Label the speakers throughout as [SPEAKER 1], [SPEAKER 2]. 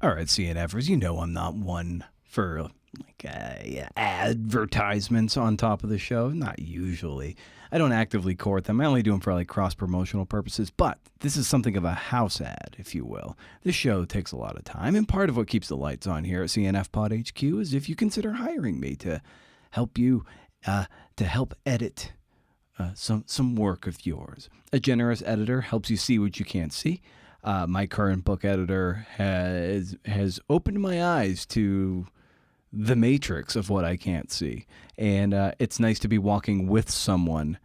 [SPEAKER 1] All right, CNFers, you know I'm not one for advertisements on top of the show. Not usually. I don't actively court them. I only do them for cross-promotional purposes. But this is something of a house ad, if you will. This show takes a lot of time, and part of what keeps the lights on here at CNF Pod HQ is if you consider hiring me to help you to help edit some work of yours. A generous editor helps you see what you can't see. My current book editor has opened my eyes to the matrix of what I can't see, and it's nice to be walking with someone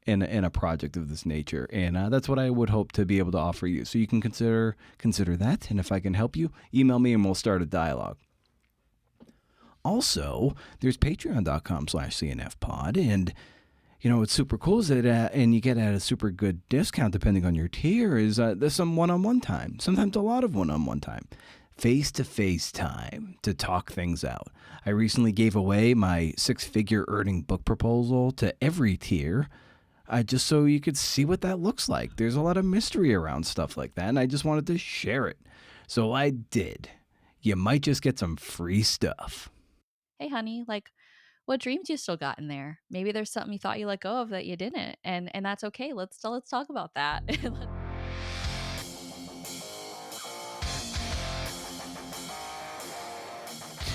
[SPEAKER 1] in a project of this nature, and that's what I would hope to be able to offer you. So you can consider that, and if I can help you, email me and we'll start a dialogue. Also, there's patreon.com/cnfpod, and you know what's super cool is that, and you get at a super good discount depending on your tier, is there's some one-on-one time, sometimes a lot of one-on-one time, face-to-face time to talk things out. I recently gave away my 6-figure earning book proposal to every tier, just so you could see what that looks like. There's a lot of mystery around stuff like that, and I just wanted to share it. So I did. You might just get some free stuff.
[SPEAKER 2] Hey, honey, what dreams you still got in there? Maybe there's something you thought you let go of that you didn't, and that's okay. Let's talk about that.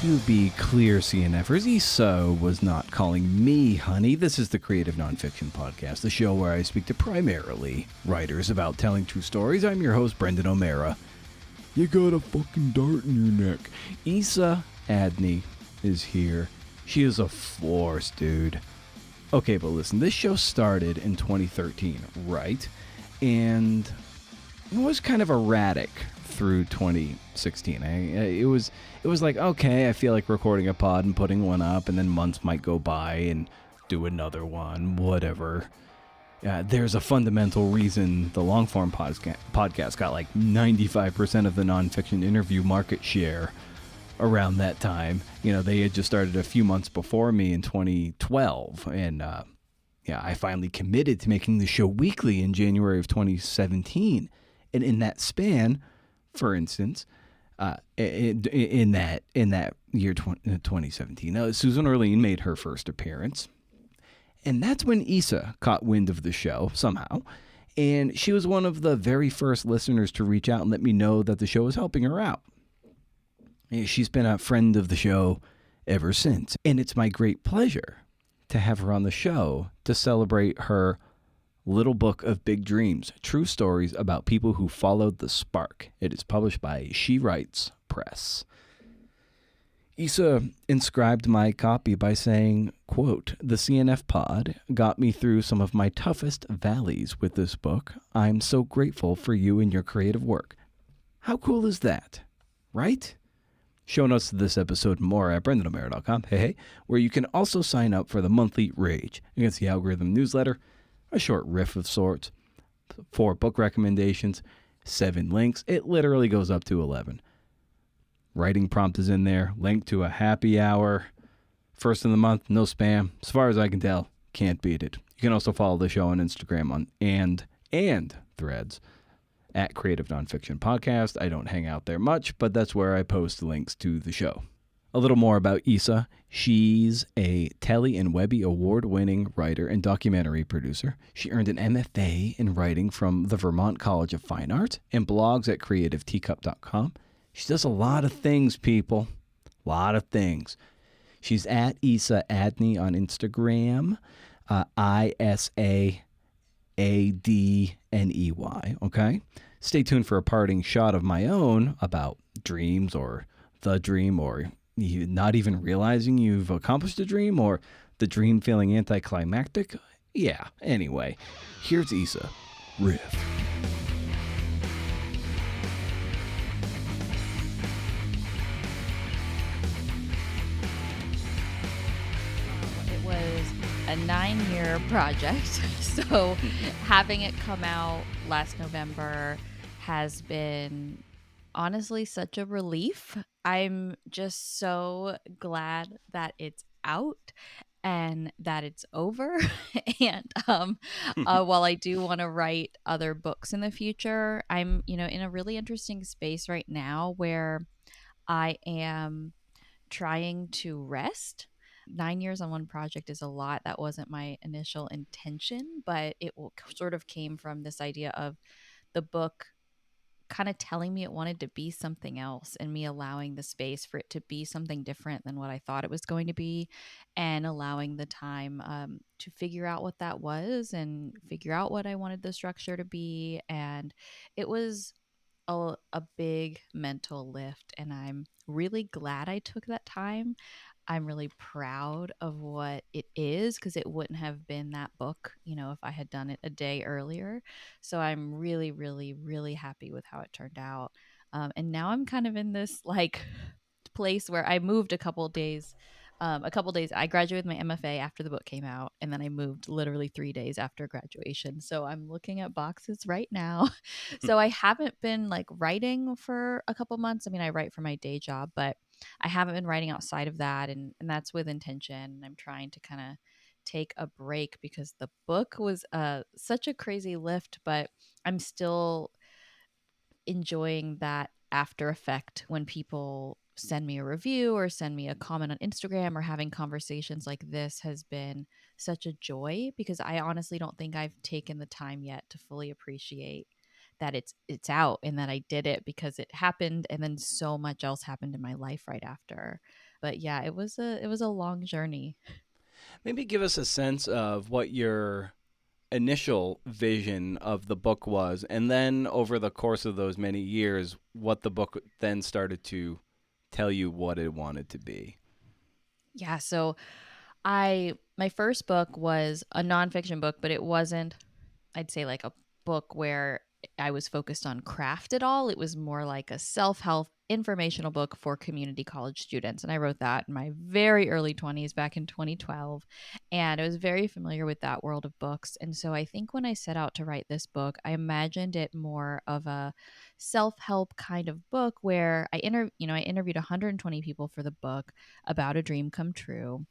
[SPEAKER 1] To be clear, CNFers, Issa was not calling me honey. This is the Creative Nonfiction Podcast, the show where I speak to primarily writers about telling true stories. I'm your host, Brendan O'Mara. You got a fucking dart in your neck. Issa Adney is here. She is a force, dude. Okay, but listen, this show started in 2013, right? And it was kind of erratic through 2016. It was like, okay, I feel like recording a pod and putting one up, and then months might go by and do another one, whatever. There's a fundamental reason the long-form podcast got like 95% of the nonfiction interview market share around that time. You know, they had just started a few months before me in 2012, and I finally committed to making the show weekly in January of 2017. And in that span, for instance, in that year 2017, Susan Orlean made her first appearance, and that's when Issa caught wind of the show somehow. And she was one of the very first listeners to reach out and let me know that the show was helping her out. She's been a friend of the show ever since, and it's my great pleasure to have her on the show to celebrate her little book of big dreams, true stories about people who followed the spark. It is published by She Writes Press. Issa inscribed my copy by saying, quote, "The CNF pod got me through some of my toughest valleys with this book. I'm so grateful for you and your creative work." How cool is that, right? Show notes to this episode more at BrendanO'Mara.com, where you can also sign up for the monthly Rage Against the Algorithm newsletter, a short riff of sorts, 4 book recommendations, 7 links. It literally goes up to 11. Writing prompt is in there, link to a happy hour. First of the month, no spam. As far as I can tell, can't beat it. You can also follow the show on Instagram and Threads at Creative Nonfiction Podcast. I don't hang out there much, but that's where I post links to the show. A little more about Issa. She's a Telly and Webby award-winning writer and documentary producer. She earned an MFA in writing from the Vermont College of Fine Arts and blogs at creativeteacup.com. She does a lot of things, people. A lot of things. She's at Issa Adney on Instagram. ISAADNEY, okay? Stay tuned for a parting shot of my own about dreams or the dream, or you not even realizing you've accomplished a dream, or the dream feeling anticlimactic. Yeah, anyway, here's Issa. Riff.
[SPEAKER 2] It was a 9-year project, so having it come out last November has been honestly such a relief. I'm just so glad that it's out. and that it's over. And while I do want to write other books in the future, I'm, in a really interesting space right now where I am trying to rest. 9 years on one project is a lot. That wasn't my initial intention, but sort of came from this idea of the book kind of telling me it wanted to be something else, and me allowing the space for it to be something different than what I thought it was going to be, and allowing the time to figure out what that was and figure out what I wanted the structure to be. And it was a big mental lift, and I'm really glad I took that time. I'm really proud of what it is, because it wouldn't have been that book, if I had done it a day earlier. So I'm really, really, really happy with how it turned out. And now I'm kind of in this like place where I moved a couple days. I graduated my MFA after the book came out, and then I moved literally 3 days after graduation. So I'm looking at boxes right now. So I haven't been like writing for a couple months. I mean, I write for my day job, but I haven't been writing outside of that, and that's with intention. I'm trying to kind of take a break because the book was such a crazy lift, but I'm still enjoying that after effect when people send me a review or send me a comment on Instagram, or having conversations like this has been such a joy, because I honestly don't think I've taken the time yet to fully appreciate that it's out and that I did it, because it happened and then so much else happened in my life right after. But yeah, it was a long journey.
[SPEAKER 1] Maybe give us a sense of what your initial vision of the book was, and then over the course of those many years, what the book then started to tell you what it wanted to be.
[SPEAKER 2] Yeah, so I my first book was a nonfiction book, but it wasn't, I'd say, like a book where I was focused on craft at all. It was more like a self help informational book for community college students. And I wrote that in my very early 20s back in 2012. And I was very familiar with that world of books. And so I think when I set out to write this book, I imagined it more of a self help kind of book where I interviewed 120 people for the book about a dream come true.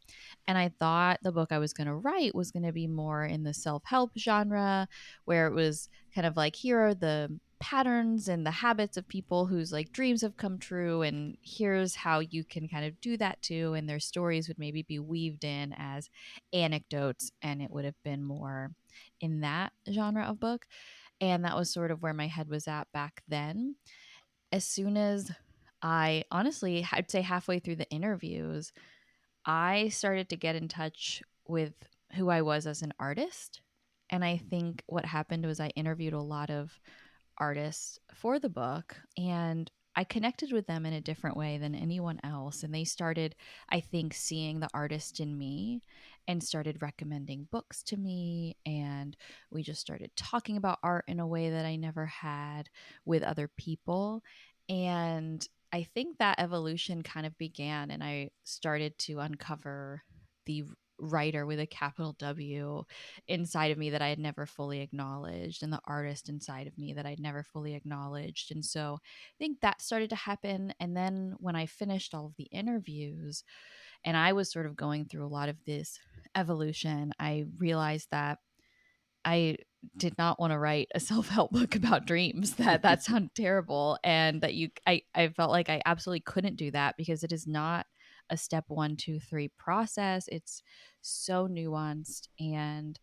[SPEAKER 2] And I thought the book I was going to write was going to be more in the self help genre, where it was kind of like, here are the patterns and the habits of people whose like dreams have come true, and here's how you can kind of do that too. And their stories would maybe be weaved in as anecdotes, and it would have been more in that genre of book. And that was sort of where my head was at back then. As soon as I'd say halfway through the interviews, I started to get in touch with who I was as an artist. And I think what happened was I interviewed a lot of artists for the book, and I connected with them in a different way than anyone else. And they started, I think, seeing the artist in me and started recommending books to me. And we just started talking about art in a way that I never had with other people. And I think that evolution kind of began, and I started to uncover the writer with a capital W inside of me that I had never fully acknowledged, and the artist inside of me that I'd never fully acknowledged. And so I think that started to happen. And then when I finished all of the interviews and I was sort of going through a lot of this evolution, I realized that I did not want to write a self-help book about dreams. That sounded terrible, and I felt like I absolutely couldn't do that, because it is not a step 1, 2, 3 process. It's so nuanced. And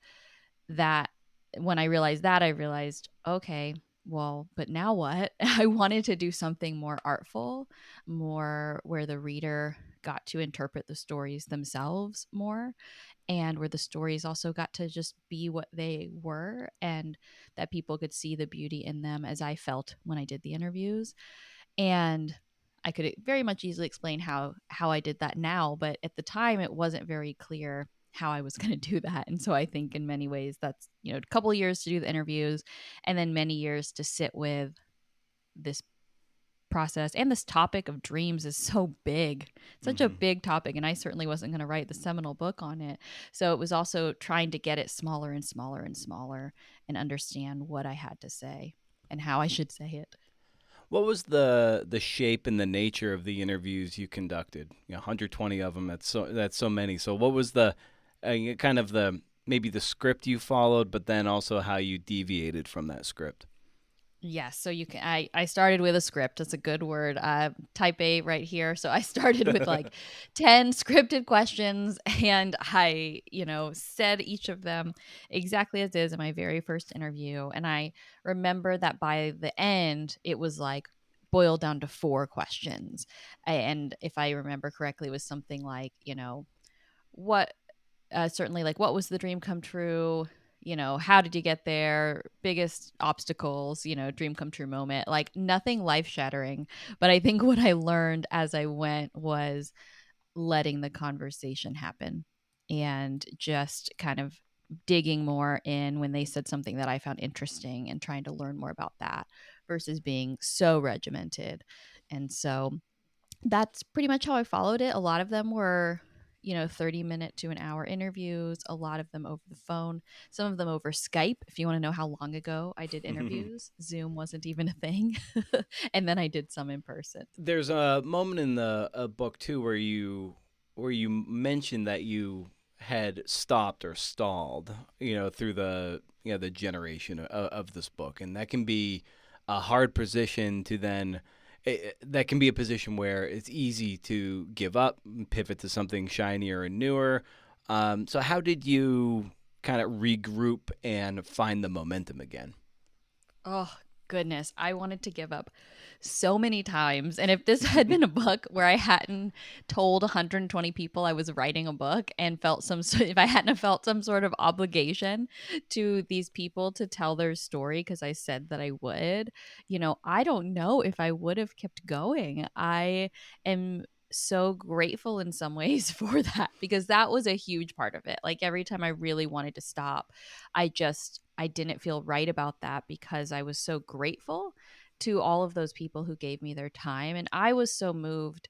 [SPEAKER 2] that when I realized that, I realized, okay, well, but now what? I wanted to do something more artful, more where the reader got to interpret the stories themselves more, and where the stories also got to just be what they were, and that people could see the beauty in them as I felt when I did the interviews. And I could very much easily explain how I did that now, but at the time it wasn't very clear how I was going to do that. And so I think in many ways that's, a couple of years to do the interviews, and then many years to sit with this process. And this topic of dreams is so big, such a
[SPEAKER 1] Mm-hmm.
[SPEAKER 2] big topic, and I certainly wasn't going to write the seminal book on it. So it was also trying to get it smaller and smaller and smaller, and understand what I had to say and how I should say it.
[SPEAKER 1] What was the shape and the nature of the interviews you conducted? 120 of them. That's so many. So what was kind of the maybe the script you followed, but then also how you deviated from that script.
[SPEAKER 2] Yes, so you can. I started with a script. That's a good word. Type A right here. So I started with like 10 scripted questions, and I, said each of them exactly as is in my very first interview. And I remember that by the end, it was like boiled down to 4 questions. And if I remember correctly, it was something like, what certainly like what was the dream come true, how did you get there, biggest obstacles, dream come true moment, like nothing life shattering. But I think what I learned as I went was letting the conversation happen and just kind of digging more in when they said something that I found interesting and trying to learn more about that versus being so regimented. And so that's pretty much how I followed it. A lot of them were, 30-minute to an hour interviews, a lot of them over the phone, some of them over Skype. If you want to know how long ago I did interviews, Zoom wasn't even a thing. And then I did some in person.
[SPEAKER 1] There's a moment in the book too where you mentioned that you had stopped or stalled, through the the generation of this book, and that can be a hard position to then. That can be a position where it's easy to give up, and pivot to something shinier and newer. So how did you kind of regroup and find the momentum again?
[SPEAKER 2] Oh, goodness. I wanted to give up so many times. And if this had been a book where I hadn't told 120 people I was writing a book and felt if I hadn't have felt some sort of obligation to these people to tell their story because I said that I would, I don't know if I would have kept going. I am so grateful in some ways for that because that was a huge part of it. Like every time I really wanted to stop, I didn't feel right about that because I was so grateful to all of those people who gave me their time, and I was so moved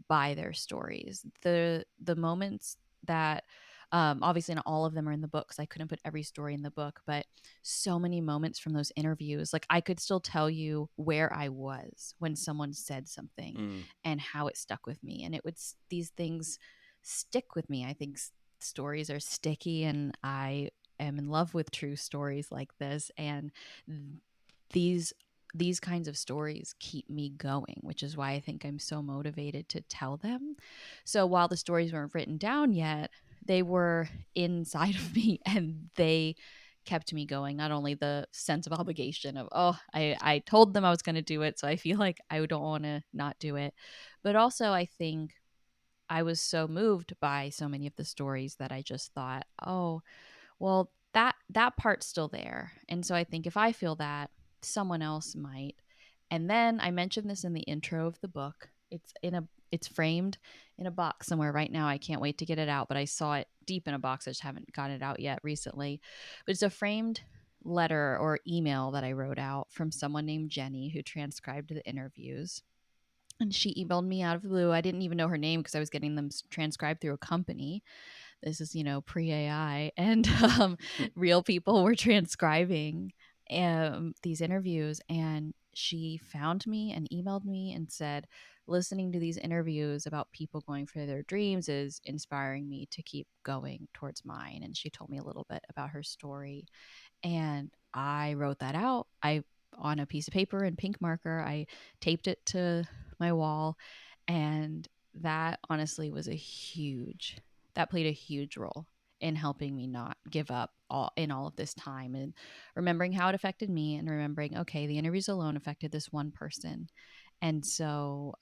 [SPEAKER 2] by their stories. The moments that obviously not all of them are in the books. I couldn't put every story in the book, but so many moments from those interviews. Like I could still tell you where I was when someone said something
[SPEAKER 1] Mm.
[SPEAKER 2] and how it stuck with me. And these things stick with me. I think stories are sticky, and I am in love with true stories like this. And these these kinds of stories keep me going, which is why I think I'm so motivated to tell them. So while the stories weren't written down yet, they were inside of me and they kept me going. Not only the sense of obligation of, oh, I told them I was going to do it, so I feel like I don't want to not do it, but also I think I was so moved by so many of the stories that I just thought, oh, well, that part's still there. And so I think if I feel that, someone else might. And then I mentioned this in the intro of the book. It's framed in a box somewhere right now. I can't wait to get it out, but I saw it deep in a box. I just haven't gotten it out yet recently. But it's a framed letter or email that I wrote out from someone named Jenny who transcribed the interviews. And she emailed me out of the blue. I didn't even know her name because I was getting them transcribed through a company. This is, pre AI, and real people were transcribing these interviews. And she found me and emailed me and said, listening to these interviews about people going for their dreams is inspiring me to keep going towards mine. And she told me a little bit about her story. And I wrote that out. I on a piece of paper in pink marker. I taped it to my wall, and that honestly was that played a huge role in helping me not give up all of this time, and remembering how it affected me, and remembering, okay, the interviews alone affected this one person. And so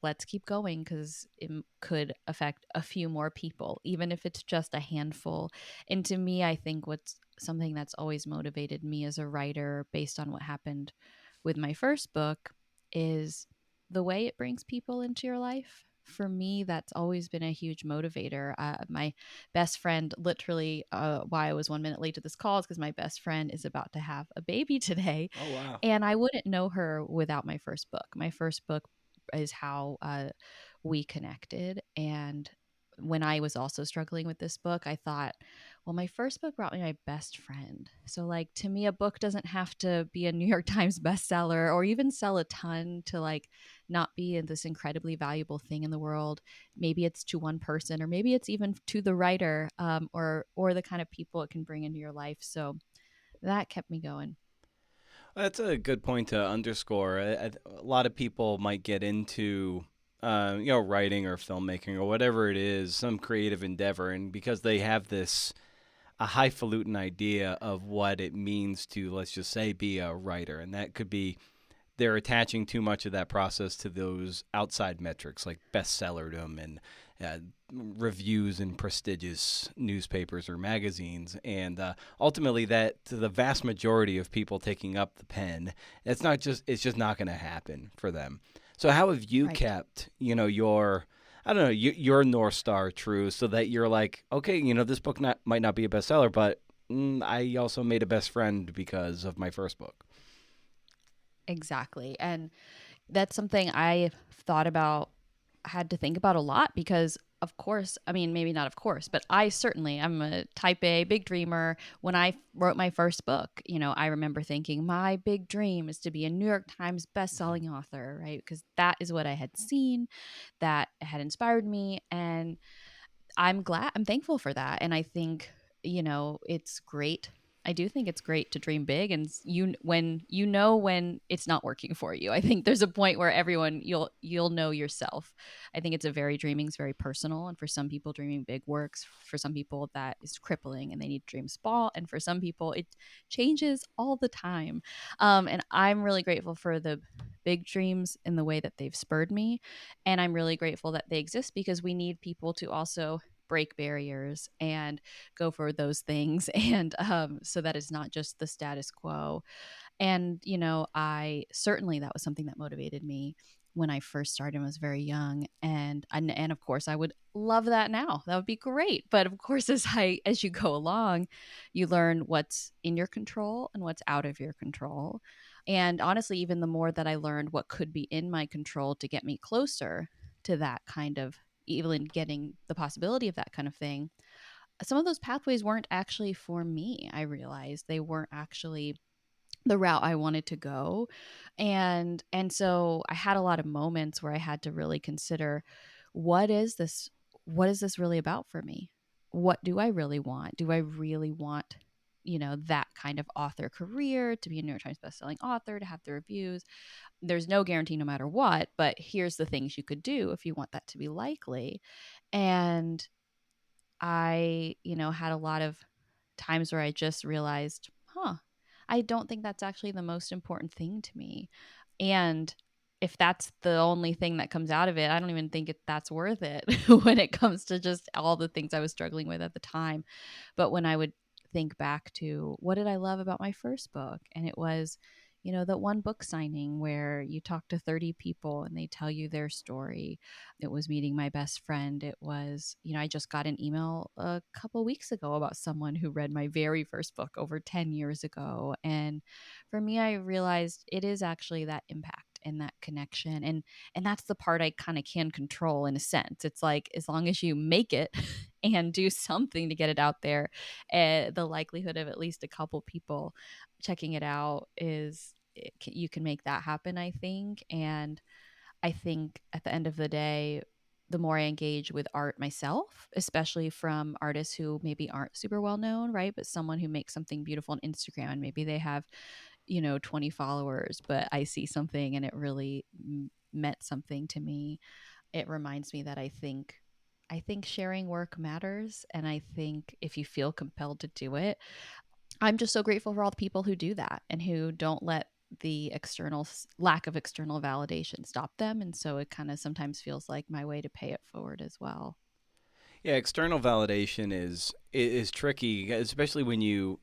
[SPEAKER 2] let's keep going because it could affect a few more people, even if it's just a handful. And to me, I think what's something that's always motivated me as a writer based on what happened with my first book is the way it brings people into your life. For me, that's always been a huge motivator. My best friend, literally, why I was 1 minute late to this call is because my best friend is about to have a baby today.
[SPEAKER 1] Oh wow.
[SPEAKER 2] And I wouldn't know her without my first book. My first book is how we connected. And when I was also struggling with this book, I thought, well, my first book brought me my best friend. So, like, to me, a book doesn't have to be a New York Times bestseller or even sell a ton to like not be this incredibly valuable thing in the world. Maybe it's to one person, or maybe it's even to the writer, or the kind of people it can bring into your life. So that kept me going.
[SPEAKER 1] That's a good point to underscore. A lot of people might get into, writing or filmmaking or whatever it is, some creative endeavor, and because they have this a highfalutin idea of what it means to, let's just say, be a writer, and that could be they're attaching too much of that process to those outside metrics like bestsellerdom and uh, reviews in prestigious newspapers or magazines, and ultimately that to the vast majority of people taking up the pen, it's just not going to happen for them. So how have you
[SPEAKER 2] Right.
[SPEAKER 1] kept your I don't know your North Star true so that you're like, okay, this book might not be a bestseller, but I also made a best friend because of my first book.
[SPEAKER 2] Exactly. And that's something I thought about, had to think about a lot, because of course, I mean, maybe not of course, but I'm a type A big dreamer. When I wrote my first book, I remember thinking my big dream is to be a New York Times best-selling author, right? Because that is what I had seen, that had inspired me. And I'm thankful for that. And I think, it's great. I do think it's great to dream big, and when it's not working for you. I think there's a point where you'll know yourself. I think dreaming's very personal, and for some people dreaming big works. For some people that is crippling and they need to dream small, and for some people it changes all the time. And I'm really grateful for the big dreams in the way that they've spurred me, and I'm really grateful that they exist, because we need people to also break barriers and go for those things, and so that it's not just the status quo. And I certainly, that was something that motivated me when I first started and was very young. And of course I would love that now. That would be great. But of course, as you go along, you learn what's in your control and what's out of your control. And honestly, even the more that I learned what could be in my control to get me closer to that kind of, even getting the possibility of that kind of thing, some of those pathways weren't actually for me. I realized they weren't actually the route I wanted to go. And so I had a lot of moments where I had to really consider, what is this what is this really about for me? What do I really want? Do I really want, that kind of author career, to be a New York Times bestselling author, to have the reviews? There's no guarantee no matter what, but here's the things you could do if you want that to be likely. And I, had a lot of times where I just realized, I don't think that's actually the most important thing to me. And if that's the only thing that comes out of it, I don't even think that's worth it when it comes to just all the things I was struggling with at the time. But when I would think back to, what did I love about my first book? And it was, that one book signing where you talk to 30 people and they tell you their story. It was meeting my best friend. It was, I just got an email a couple weeks ago about someone who read my very first book over 10 years ago. And for me, I realized it is actually that impact and that connection. And that's the part I kind of can control, in a sense. It's like, as long as you make it and do something to get it out there, the likelihood of at least a couple people checking it out you can make that happen, I think. And I think at the end of the day, the more I engage with art myself, especially from artists who maybe aren't super well known, right? But someone who makes something beautiful on Instagram, and maybe they have, 20 followers, but I see something and it really meant something to me. It reminds me that I think sharing work matters. And I think if you feel compelled to do it, I'm just so grateful for all the people who do that and who don't let the lack of external validation stop them. And so it kind of sometimes feels like my way to pay it forward as well.
[SPEAKER 1] Yeah, external validation is tricky, especially when you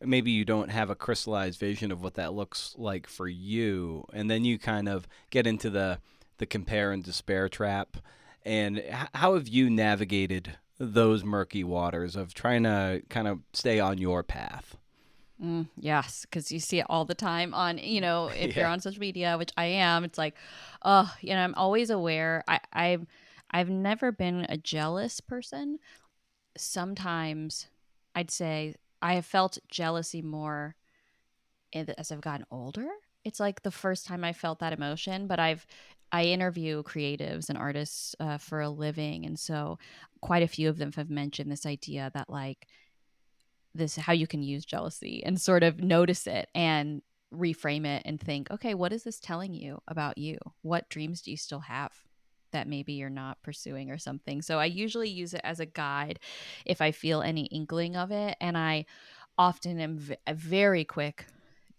[SPEAKER 1] don't have a crystallized vision of what that looks like for you, and then you kind of get into the compare and despair trap. And how have you navigated those murky waters of trying to kind of stay on your path?
[SPEAKER 2] Yes, because you see it all the time on, if you're
[SPEAKER 1] Yeah.
[SPEAKER 2] on social media, which I am. It's like, I'm always aware. I've never been a jealous person. Sometimes I'd say I have felt jealousy more as I've gotten older, it's like the first time I felt that emotion, but I interview creatives and artists for a living, and so quite a few of them have mentioned this idea that like this how you can use jealousy and sort of notice it and reframe it and think, okay, what is this telling you about you? What dreams do you still have that maybe you're not pursuing or something? So I usually use it as a guide if I feel any inkling of it, and I often am very quick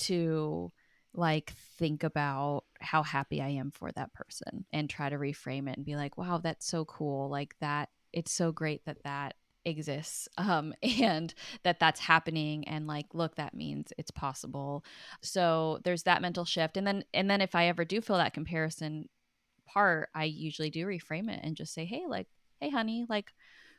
[SPEAKER 2] to like think about how happy I am for that person and try to reframe it and be like, wow, that's so cool. Like that, it's so great that that exists and that's happening, and like look, that means it's possible. So there's that mental shift, and then if I ever do feel that comparison part, I usually do reframe it and just say, hey, like, hey honey, like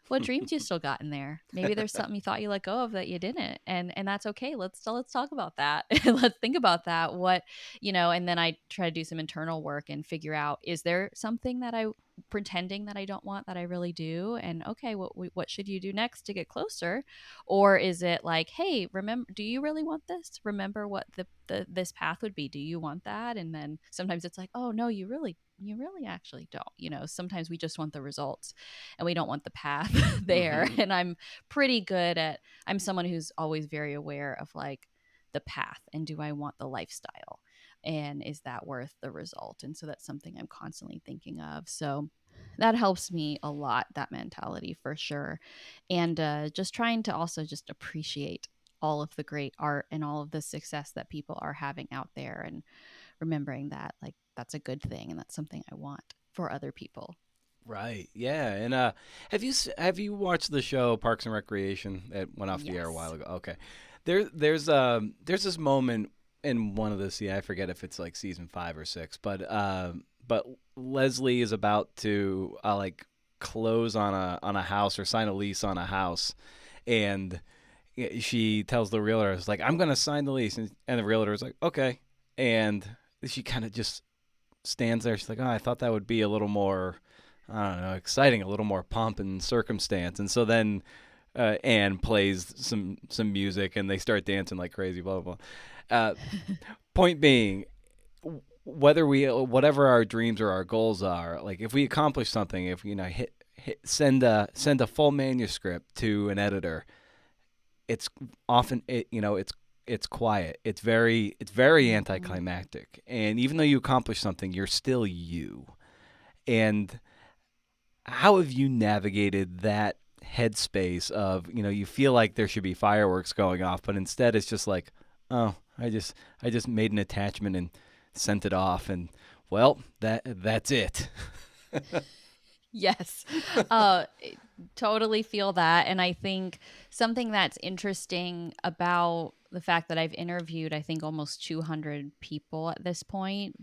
[SPEAKER 2] what dreams you still got in there? Maybe there's something you thought you let go of that you didn't, and that's okay. Let's talk about that. Let's think about that. What, you know, and then I try to do some internal work and figure out, is there something that I pretending that I don't want that I really do? And okay, what should you do next to get closer? Or is it like, hey, remember, do you really want this? Remember what the this path would be. Do you want that? And then sometimes it's like, oh no, you really actually don't. You know, sometimes we just want the results and we don't want the path there.
[SPEAKER 1] Hmm.
[SPEAKER 2] And I'm someone who's always very aware of like the path, and do I want the lifestyle? And is that worth the result? And so that's something I'm constantly thinking of. So that helps me a lot, that mentality for sure. And just trying to also just appreciate all of the great art and all of the success that people are having out there, and remembering that like that's a good thing and that's something I want for other people.
[SPEAKER 1] Right. Yeah. And have you watched the show Parks and Recreation that went off the air a while
[SPEAKER 2] Yes.
[SPEAKER 1] ago? Okay. There's this moment in one of the I forget if it's like season 5 or 6, but Leslie is about to like close on a house or sign a lease on a house, and she tells the realtor, "It's like I'm gonna sign the lease," and the realtor is like, "Okay," and she kind of just stands there. She's like, "Oh, I thought that would be a little more, I don't know, exciting, a little more pomp and circumstance." And so then Anne plays some music, and they start dancing like crazy. Blah blah blah. Point being, whatever our dreams or our goals are, like if we accomplish something, if send a full manuscript to an editor, it's often it's quiet. It's very
[SPEAKER 2] Mhm.
[SPEAKER 1] anticlimactic. And even though you accomplish something, you're still you. And how have you navigated that headspace of, you feel like there should be fireworks going off, but instead it's just like, oh, I just made an attachment and sent it off, and well, that's it.
[SPEAKER 2] Yes. Totally feel that. And I think something that's interesting about the fact that I've interviewed, I think, almost 200 people at this point,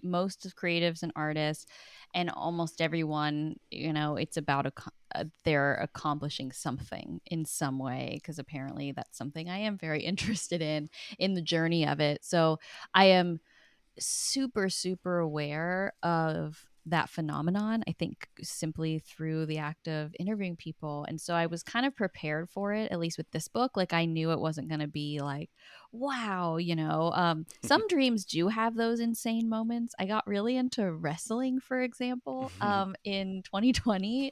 [SPEAKER 2] most of creatives and artists, and almost everyone, you know, it's about they're accomplishing something in some way, because apparently that's something I am very interested in the journey of it. So I am super, super aware of that phenomenon, I think simply through the act of interviewing people. And so I was kind of prepared for it, at least with this book. Like I knew it wasn't going to be like, wow, you know. Some dreams do have those insane moments. I got really into wrestling, for example, in 2020,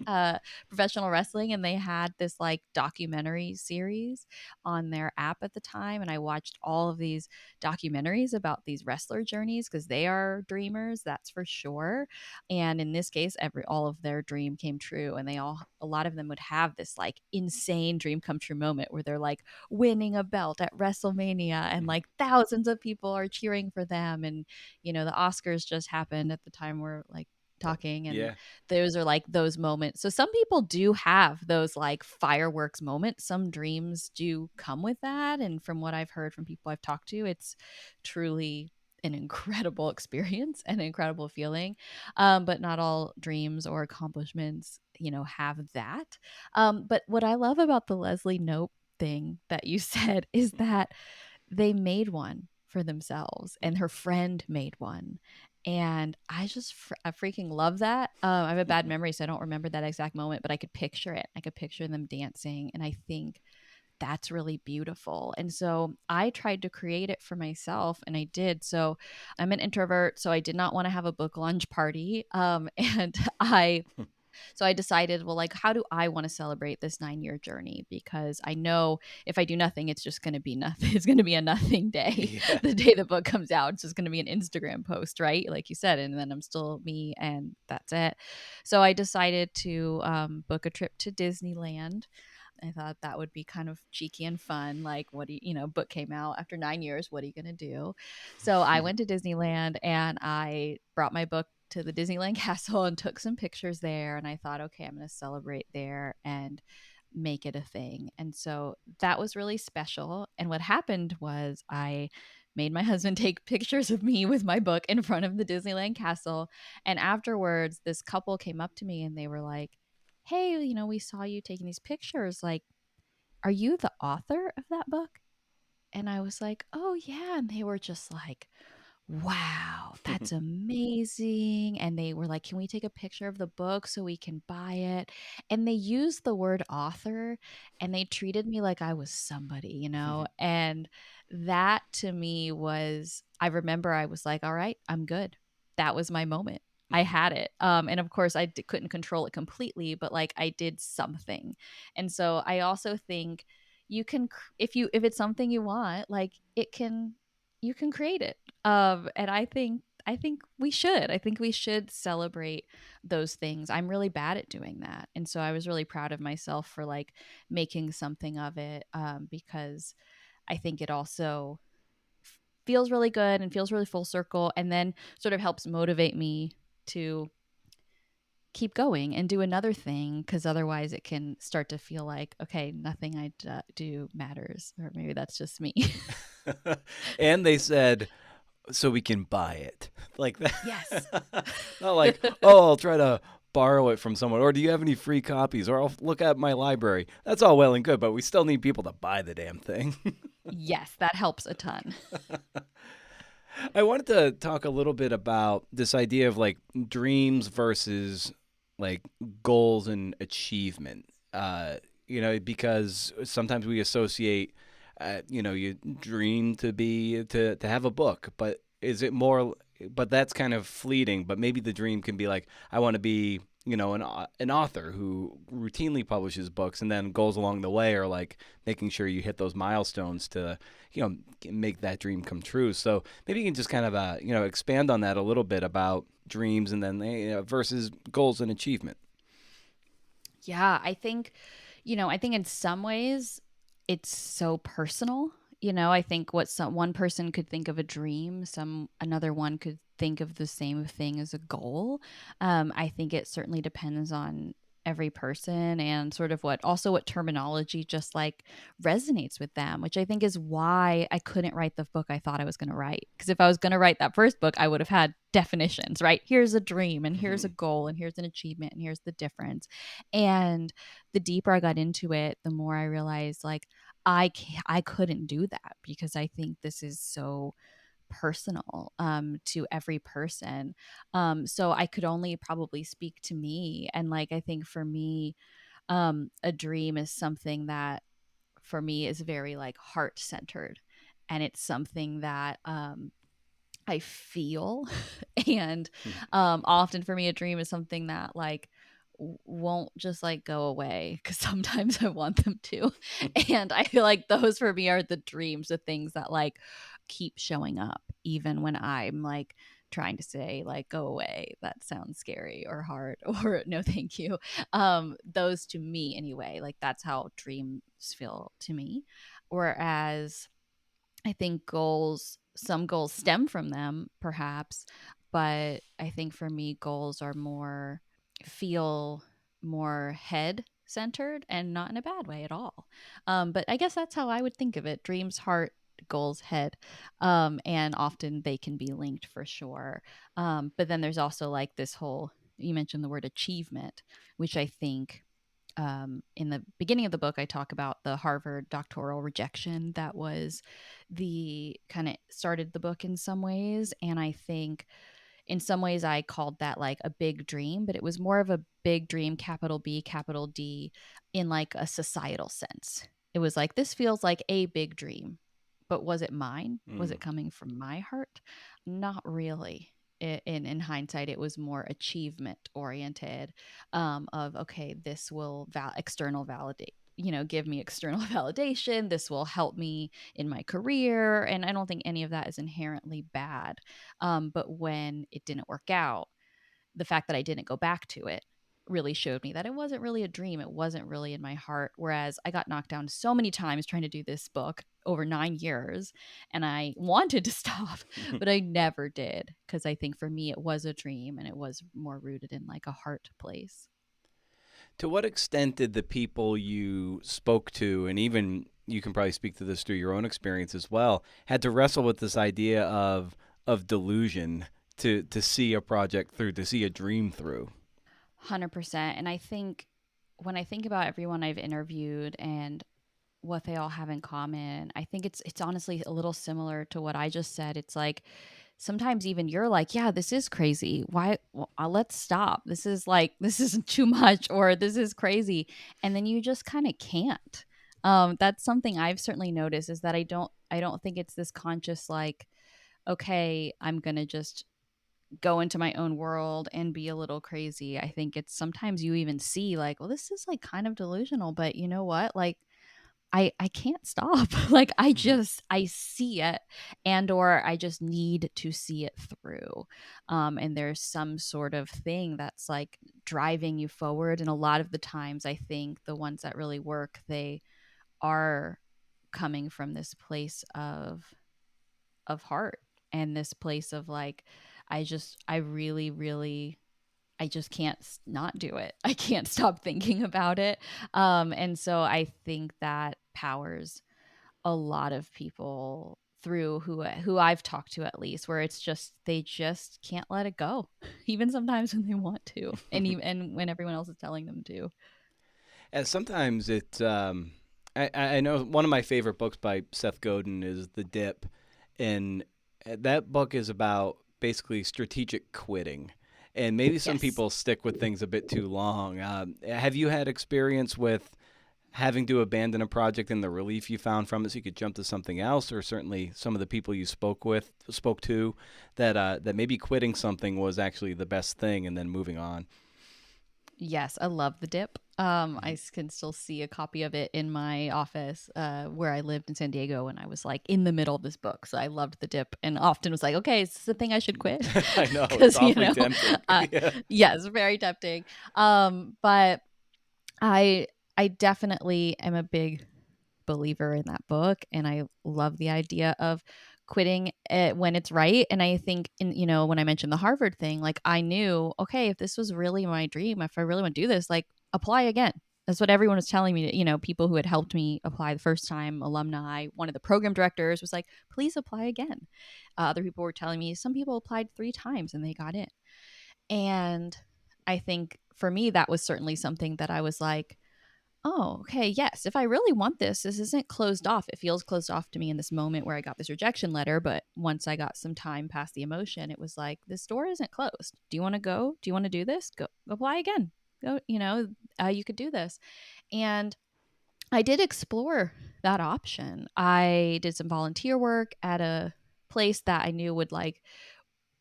[SPEAKER 2] professional wrestling, and they had this like documentary series on their app at the time. And I watched all of these documentaries about these wrestler journeys because they are dreamers, that's for sure. And in this case, every all of their dream came true, and a lot of them would have this like insane dream come true moment where they're like winning a belt at WrestleMania, and like thousands of people are cheering for them. And you know, the Oscars just happened at the time we're like talking, and
[SPEAKER 1] Yeah.
[SPEAKER 2] those are like those moments. So some people do have those like fireworks moments. Some dreams do come with that, and from what I've heard from people I've talked to, it's truly an incredible experience and an incredible feeling. But not all dreams or accomplishments, you know, have that. But what I love about the Leslie Nope thing that you said is that they made one for themselves, and her friend made one. And I freaking love that. I have a bad memory, so I don't remember that exact moment, but I could picture it. I could picture them dancing. And I think that's really beautiful. And so I tried to create it for myself, and I did. So I'm an introvert, so I did not want to have a book launch party. And I decided, well, like, how do I want to celebrate this 9-year journey? Because I know if I do nothing, it's just going to be nothing. It's going to be a nothing day.
[SPEAKER 1] Yeah.
[SPEAKER 2] The day the book comes out, it's just going to be an Instagram post, right? Like you said, and then I'm still me, and that's it. So I decided to book a trip to Disneyland. I thought that would be kind of cheeky and fun. Like, what do book came out after 9 years. What are you going to do? So I went to Disneyland and I brought my book to the Disneyland castle and took some pictures there. And I thought, okay, I'm going to celebrate there and make it a thing. And so that was really special. And what happened was I made my husband take pictures of me with my book in front of the Disneyland castle. And afterwards, this couple came up to me and they were like, hey, we saw you taking these pictures. Like, are you the author of that book? And I was like, oh, yeah. And they were just like, wow, that's amazing. And they were like, can we take a picture of the book so we can buy it? And they used the word author and they treated me like I was somebody. And that to me was, I remember I was like, all right, I'm good. That was my moment. I had it. And of course, couldn't control it completely, but like I did something. And so I also think you can, if it's something you want, like you can create it. And I think we should. I think we should celebrate those things. I'm really bad at doing that. And so I was really proud of myself for like making something of it, because I think it also feels really good and feels really full circle, and then sort of helps motivate me to keep going and do another thing, because otherwise it can start to feel like, okay, nothing I do matters. Or maybe that's just me.
[SPEAKER 1] And they said, so we can buy it. Like
[SPEAKER 2] Yes.
[SPEAKER 1] that. Not like, oh, I'll try to borrow it from someone. Or do you have any free copies? Or I'll look at my library. That's all well and good, but we still need people to buy the damn thing.
[SPEAKER 2] Yes, that helps a ton.
[SPEAKER 1] I wanted to talk a little bit about this idea of like dreams versus like goals and achievement. Because sometimes we associate, you dream to have a book, but is it more? But that's kind of fleeting. But maybe the dream can be like, I want to be, an author who routinely publishes books, and then goals along the way are like making sure you hit those milestones to, make that dream come true. So maybe you can just kind of, expand on that a little bit about dreams and then versus goals and achievement.
[SPEAKER 2] Yeah, I think in some ways it's so personal. I think what one person could think of a dream, another one could think of the same thing as a goal. I think it certainly depends on every person and sort of what terminology just like resonates with them, which I think is why I couldn't write the book I thought I was going to write. Because if I was going to write that first book, I would have had definitions, right? Here's a dream and here's a goal and here's an achievement and here's the difference. And the deeper I got into it, the more I realized like I couldn't do that, because I think this is so personal to every person. So I could only probably speak to me. And like, I think for me, a dream is something that for me is very like heart centered. And it's something that I feel. And often for me, a dream is something that like won't just like go away, because sometimes I want them to. And I feel like those for me are the dreams, the things that like keep showing up, even when I'm like trying to say like go away, that sounds scary or hard, or no thank you. Those to me anyway, like that's how dreams feel to me. Whereas I think some goals stem from them, perhaps, but I think for me, goals are feel more head centered, and not in a bad way at all. But I guess that's how I would think of it: dreams, heart, goals, head. And often they can be linked for sure. But then there's also like this whole, you mentioned the word achievement, which I think in the beginning of the book, I talk about the Harvard doctoral rejection that was the kind of started the book in some ways. And I think in some ways I called that like a big dream, but it was more of a big dream, capital B, capital D, in like a societal sense. It was like, this feels like a big dream, but was it mine? Was
[SPEAKER 1] Mm.
[SPEAKER 2] it coming from my heart? Not really. In hindsight, it was more achievement oriented, of, okay, this will external validate, give me external validation. This will help me in my career. And I don't think any of that is inherently bad. But when it didn't work out, the fact that I didn't go back to it really showed me that it wasn't really a dream. It wasn't really in my heart. Whereas I got knocked down so many times trying to do this book over 9 years, and I wanted to stop, but I never did. Because I think for me, it was a dream and it was more rooted in like a heart place.
[SPEAKER 1] To what extent did the people you spoke to, and even you can probably speak to this through your own experience as well, had to wrestle with this idea of delusion to see a project through, to see a dream through?
[SPEAKER 2] 100%. And I think when I think about everyone I've interviewed and what they all have in common, I think it's honestly a little similar to what I just said. It's like sometimes even you're like, yeah, this is crazy. Why? Well, let's stop. This is like, this isn't too much, or this is crazy. And then you just kind of can't. That's something I've certainly noticed, is that I don't think it's this conscious, like, okay, I'm going to just go into my own world and be a little crazy. I think it's sometimes you even see like, well, this is like kind of delusional, but you know what? Like, I can't stop. Like, I see it, and or I just need to see it through. And there's some sort of thing that's like driving you forward. And a lot of the times I think the ones that really work, they are coming from this place of heart, and this place of like, I really, really, I just can't not do it. I can't stop thinking about it. And so I think that powers a lot of people through, who I've talked to, at least, where it's just they just can't let it go, even sometimes when they want to, and when everyone else is telling them to.
[SPEAKER 1] And sometimes I know one of my favorite books by Seth Godin is The Dip, and that book is about basically strategic quitting. And maybe some
[SPEAKER 2] Yes.
[SPEAKER 1] people stick with things a bit too long. Have you had experience with having to abandon a project and the relief you found from it so you could jump to something else, or certainly some of the people you spoke to, that maybe quitting something was actually the best thing and then moving on?
[SPEAKER 2] Yes, I love The Dip. Can still see a copy of it in my office, where I lived in San Diego when I was like in the middle of this book. So I loved The Dip, and often was like, okay, is this the thing I should quit?
[SPEAKER 1] I know it's
[SPEAKER 2] Because,
[SPEAKER 1] awfully tempting. Yeah.
[SPEAKER 2] yes, very tempting. But I I definitely am a big believer in that book, and I love the idea of quitting it when it's right. And I think, when I mentioned the Harvard thing, like, I knew, okay, if this was really my dream, if I really want to do this, like, apply again. That's what everyone was telling me. People who had helped me apply the first time, alumni, one of the program directors was like, please apply again. Other people were telling me some people applied 3 times and they got in. And I think for me, that was certainly something that I was like, oh, okay, yes, if I really want this, this isn't closed off. It feels closed off to me in this moment where I got this rejection letter. But once I got some time past the emotion, it was like, this door isn't closed. Do you want to go? Do you want to do this? Go apply again. Go, you could do this. And I did explore that option. I did some volunteer work at a place that I knew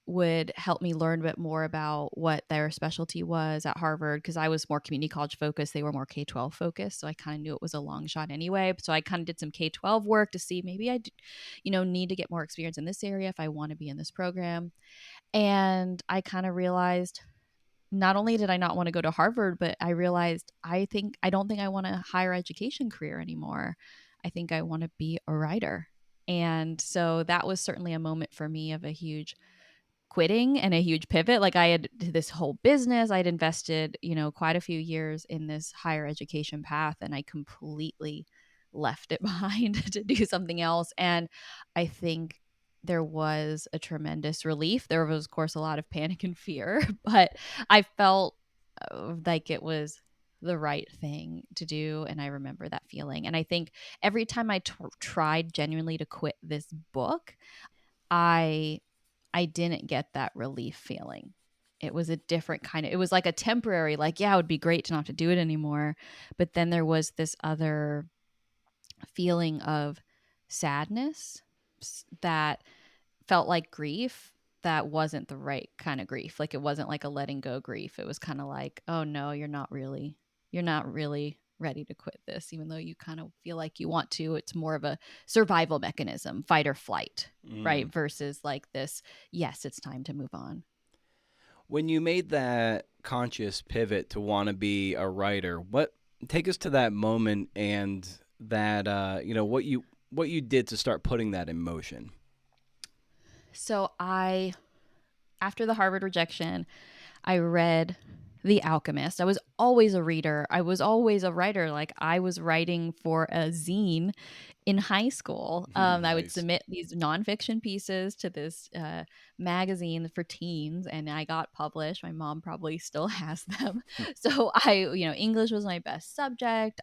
[SPEAKER 2] would help me learn a bit more about what their specialty was at Harvard, because I was more community college focused. They were more K-12 focused. So I kind of knew it was a long shot anyway. So I kind of did some K-12 work to see maybe need to get more experience in this area if I want to be in this program. And I kind of realized, not only did I not want to go to Harvard, but I realized I don't think I want a higher education career anymore. I think I want to be a writer. And so that was certainly a moment for me of a huge quitting and a huge pivot. Like, I had this whole business, I'd invested, quite a few years in this higher education path, and I completely left it behind to do something else. And I think there was a tremendous relief. There was, of course, a lot of panic and fear, but I felt like it was the right thing to do. And I remember that feeling. And I think every time I tried genuinely to quit this book, I I didn't get that relief feeling. It was a different kind of, it was like a temporary, like, yeah, it would be great to not have to do it anymore. But then there was this other feeling of sadness that felt like grief that wasn't the right kind of grief. Like it wasn't like a letting go grief. It was kind of like, oh no, you're not really ready to quit this, even though you kind of feel like you want to. It's more of a survival mechanism, fight or flight, right? Versus like this, yes, it's time to move on.
[SPEAKER 1] When you made that conscious pivot to want to be a writer, what take us to that moment and that what you did to start putting that in motion.
[SPEAKER 2] So after the Harvard rejection, I read The Alchemist. I was always a reader. I was always a writer. Like I was writing for a zine in high school. I would
[SPEAKER 1] Nice.
[SPEAKER 2] submit these nonfiction pieces to this magazine for teens, and I got published. My mom probably still has them. So English was my best subject.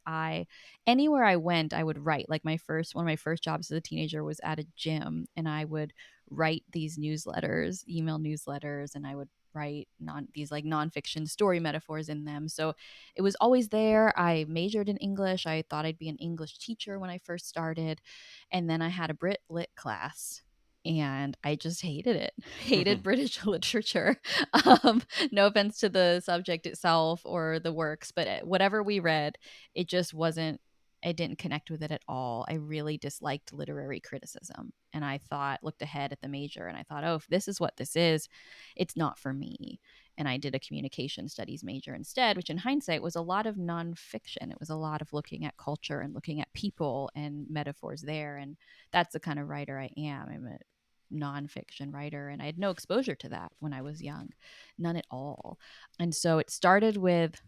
[SPEAKER 2] Anywhere I went, I would write. Like one of my first jobs as a teenager was at a gym, and I would write these newsletters, email newsletters, and I would write these like nonfiction story metaphors in them. So it was always there. I majored in English. I thought I'd be an English teacher when I first started. And then I had a Brit Lit class and I just hated it. Hated British literature. No offense to the subject itself or the works, but whatever we read, it just wasn't, I didn't connect with it at all. I really disliked literary criticism. And I looked ahead at the major and I thought, oh, if this is what this is, it's not for me. And I did a communication studies major instead, which in hindsight was a lot of nonfiction. It was a lot of looking at culture and looking at people and metaphors there. And that's the kind of writer I am. I'm a nonfiction writer, and I had no exposure to that when I was young, none at all. And so it started with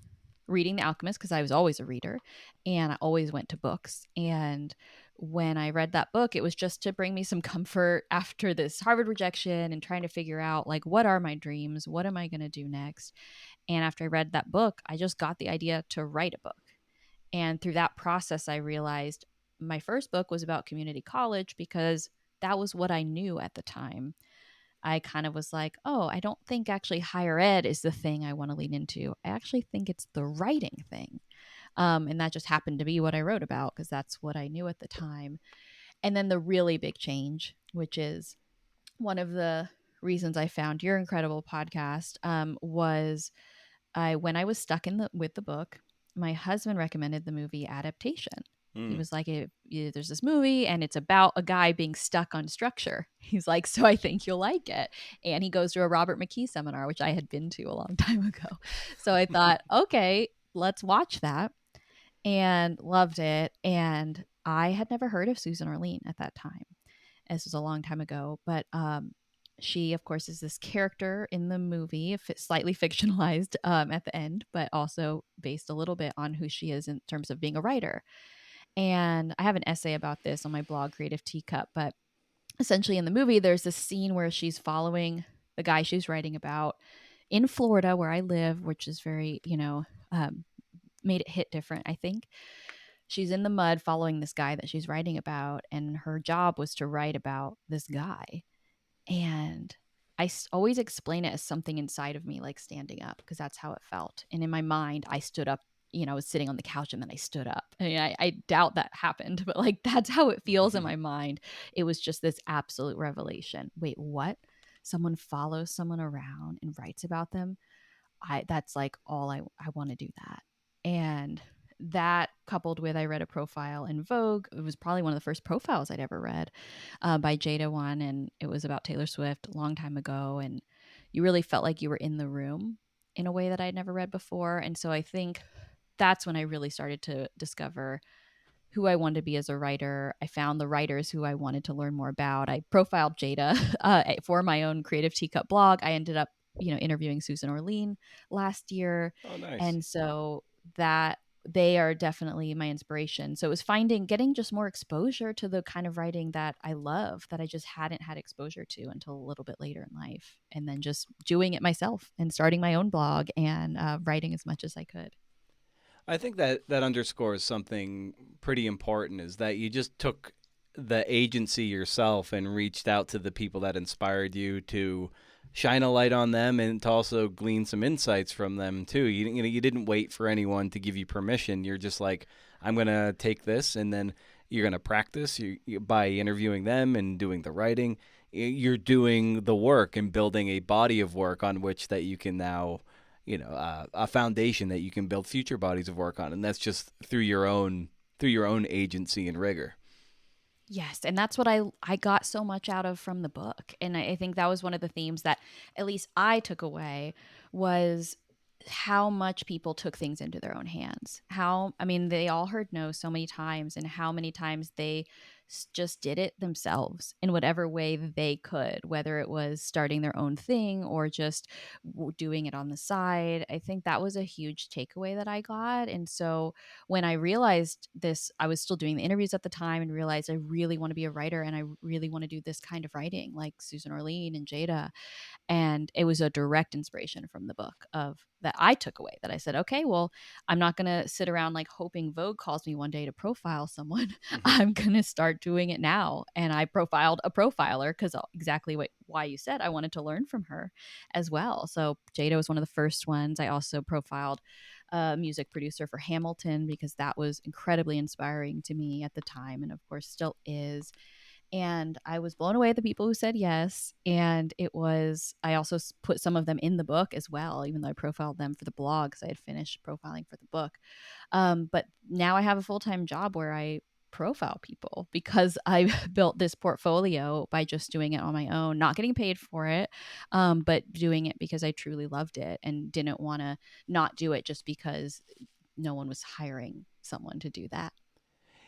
[SPEAKER 2] reading The Alchemist because I was always a reader and I always went to books. And when I read that book, it was just to bring me some comfort after this Harvard rejection and trying to figure out, like, what are my dreams? What am I going to do next? And after I read that book, I just got the idea to write a book. And through that process, I realized my first book was about community college because that was what I knew at the time. I kind of was like, oh, I don't think actually higher ed is the thing I want to lean into. I actually think it's the writing thing. And that just happened to be what I wrote about because that's what I knew at the time. And then the really big change, which is one of the reasons I found your incredible podcast, was when I was stuck with the book, my husband recommended the movie Adaptation. He was like, there's this movie and it's about a guy being stuck on structure. He's like, so I think you'll like it. And he goes to a Robert McKee seminar, which I had been to a long time ago. So I thought, okay, let's watch that, and loved it. And I had never heard of Susan Orlean at that time. This was a long time ago, but she, of course, is this character in the movie, slightly fictionalized at the end, but also based a little bit on who she is in terms of being a writer. And I have an essay about this on my blog, Creative Teacup. But essentially in the movie, there's this scene where she's following the guy she's writing about in Florida, where I live, which is very, made it hit different, I think. She's in the mud following this guy that she's writing about. And her job was to write about this guy. And I always explain it as something inside of me, like standing up, because that's how it felt. And in my mind, I stood up, I was sitting on the couch and then I stood up. I mean, I doubt that happened, but like that's how it feels in my mind. It was just this absolute revelation. Wait, what? Someone follows someone around and writes about them? That's like all I want to do that. And that coupled with I read a profile in Vogue. It was probably one of the first profiles I'd ever read by Jada One, and it was about Taylor Swift a long time ago. And you really felt like you were in the room in a way that I'd never read before. And so I think that's when I really started to discover who I wanted to be as a writer. I found the writers who I wanted to learn more about. I profiled Jada for my own Creative Teacup blog. I ended up, interviewing Susan Orlean last year.
[SPEAKER 1] Oh, nice.
[SPEAKER 2] And so that they are definitely my inspiration. So it was getting just more exposure to the kind of writing that I love that I just hadn't had exposure to until a little bit later in life. And then just doing it myself and starting my own blog and writing as much as I could.
[SPEAKER 1] I think that underscores something pretty important, is that you just took the agency yourself and reached out to the people that inspired you to shine a light on them and to also glean some insights from them too. You didn't wait for anyone to give you permission. You're just like, I'm going to take this, and then you're going to practice by interviewing them and doing the writing. You're doing the work and building a body of work on which that you can now, a foundation that you can build future bodies of work on, and that's just through your own agency and rigor.
[SPEAKER 2] Yes, and that's what I got so much out of from the book. And I think that was one of the themes that at least I took away was how much people took things into their own hands. How, I mean, they all heard no so many times, and how many times they just did it themselves in whatever way they could, whether it was starting their own thing or just doing it on the side. I think that was a huge takeaway that I got. And so when I realized this, I was still doing the interviews at the time and realized I really want to be a writer and I really want to do this kind of writing like Susan Orlean and Jada. And it was a direct inspiration from the book of that I took away, that I said, okay, well, I'm not going to sit around like hoping Vogue calls me one day to profile someone. I'm going to start doing it now. And I profiled a profiler because exactly why you said, I wanted to learn from her as well. So Jada was one of the first ones. I also profiled a music producer for Hamilton because that was incredibly inspiring to me at the time, and of course still is. And I was blown away at the people who said yes. And I also put some of them in the book as well, even though I profiled them for the blog because I had finished profiling for the book. But now I have a full time job where I profile people because I built this portfolio by just doing it on my own, not getting paid for it, but doing it because I truly loved it and didn't want to not do it just because no one was hiring someone to do that.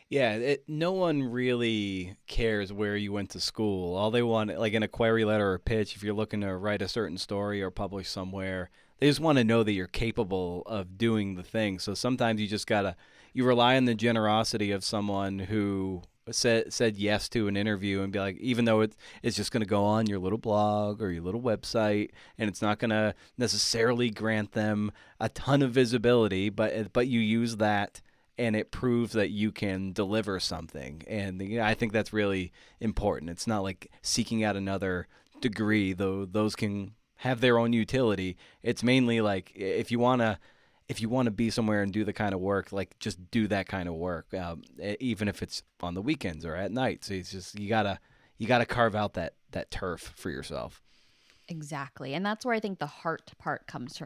[SPEAKER 1] Yeah, no one really cares where you went to school. All they want, like in a query letter or pitch, if you're looking to write a certain story or publish somewhere, they just want to know that you're capable of doing the thing. So sometimes you rely on the generosity of someone who said yes to an interview and be like, even though it's just going to go on your little blog or your little website, and it's not going to necessarily grant them a ton of visibility, but you use that and it proves that you can deliver something. And I think that's really important. It's not like seeking out another degree, though those can have their own utility. It's mainly like if you want to be somewhere and do the kind of work, like just do that kind of work, even if it's on the weekends or at night. So it's just you gotta carve out that turf for yourself.
[SPEAKER 2] Exactly. And that's where I think the heart part comes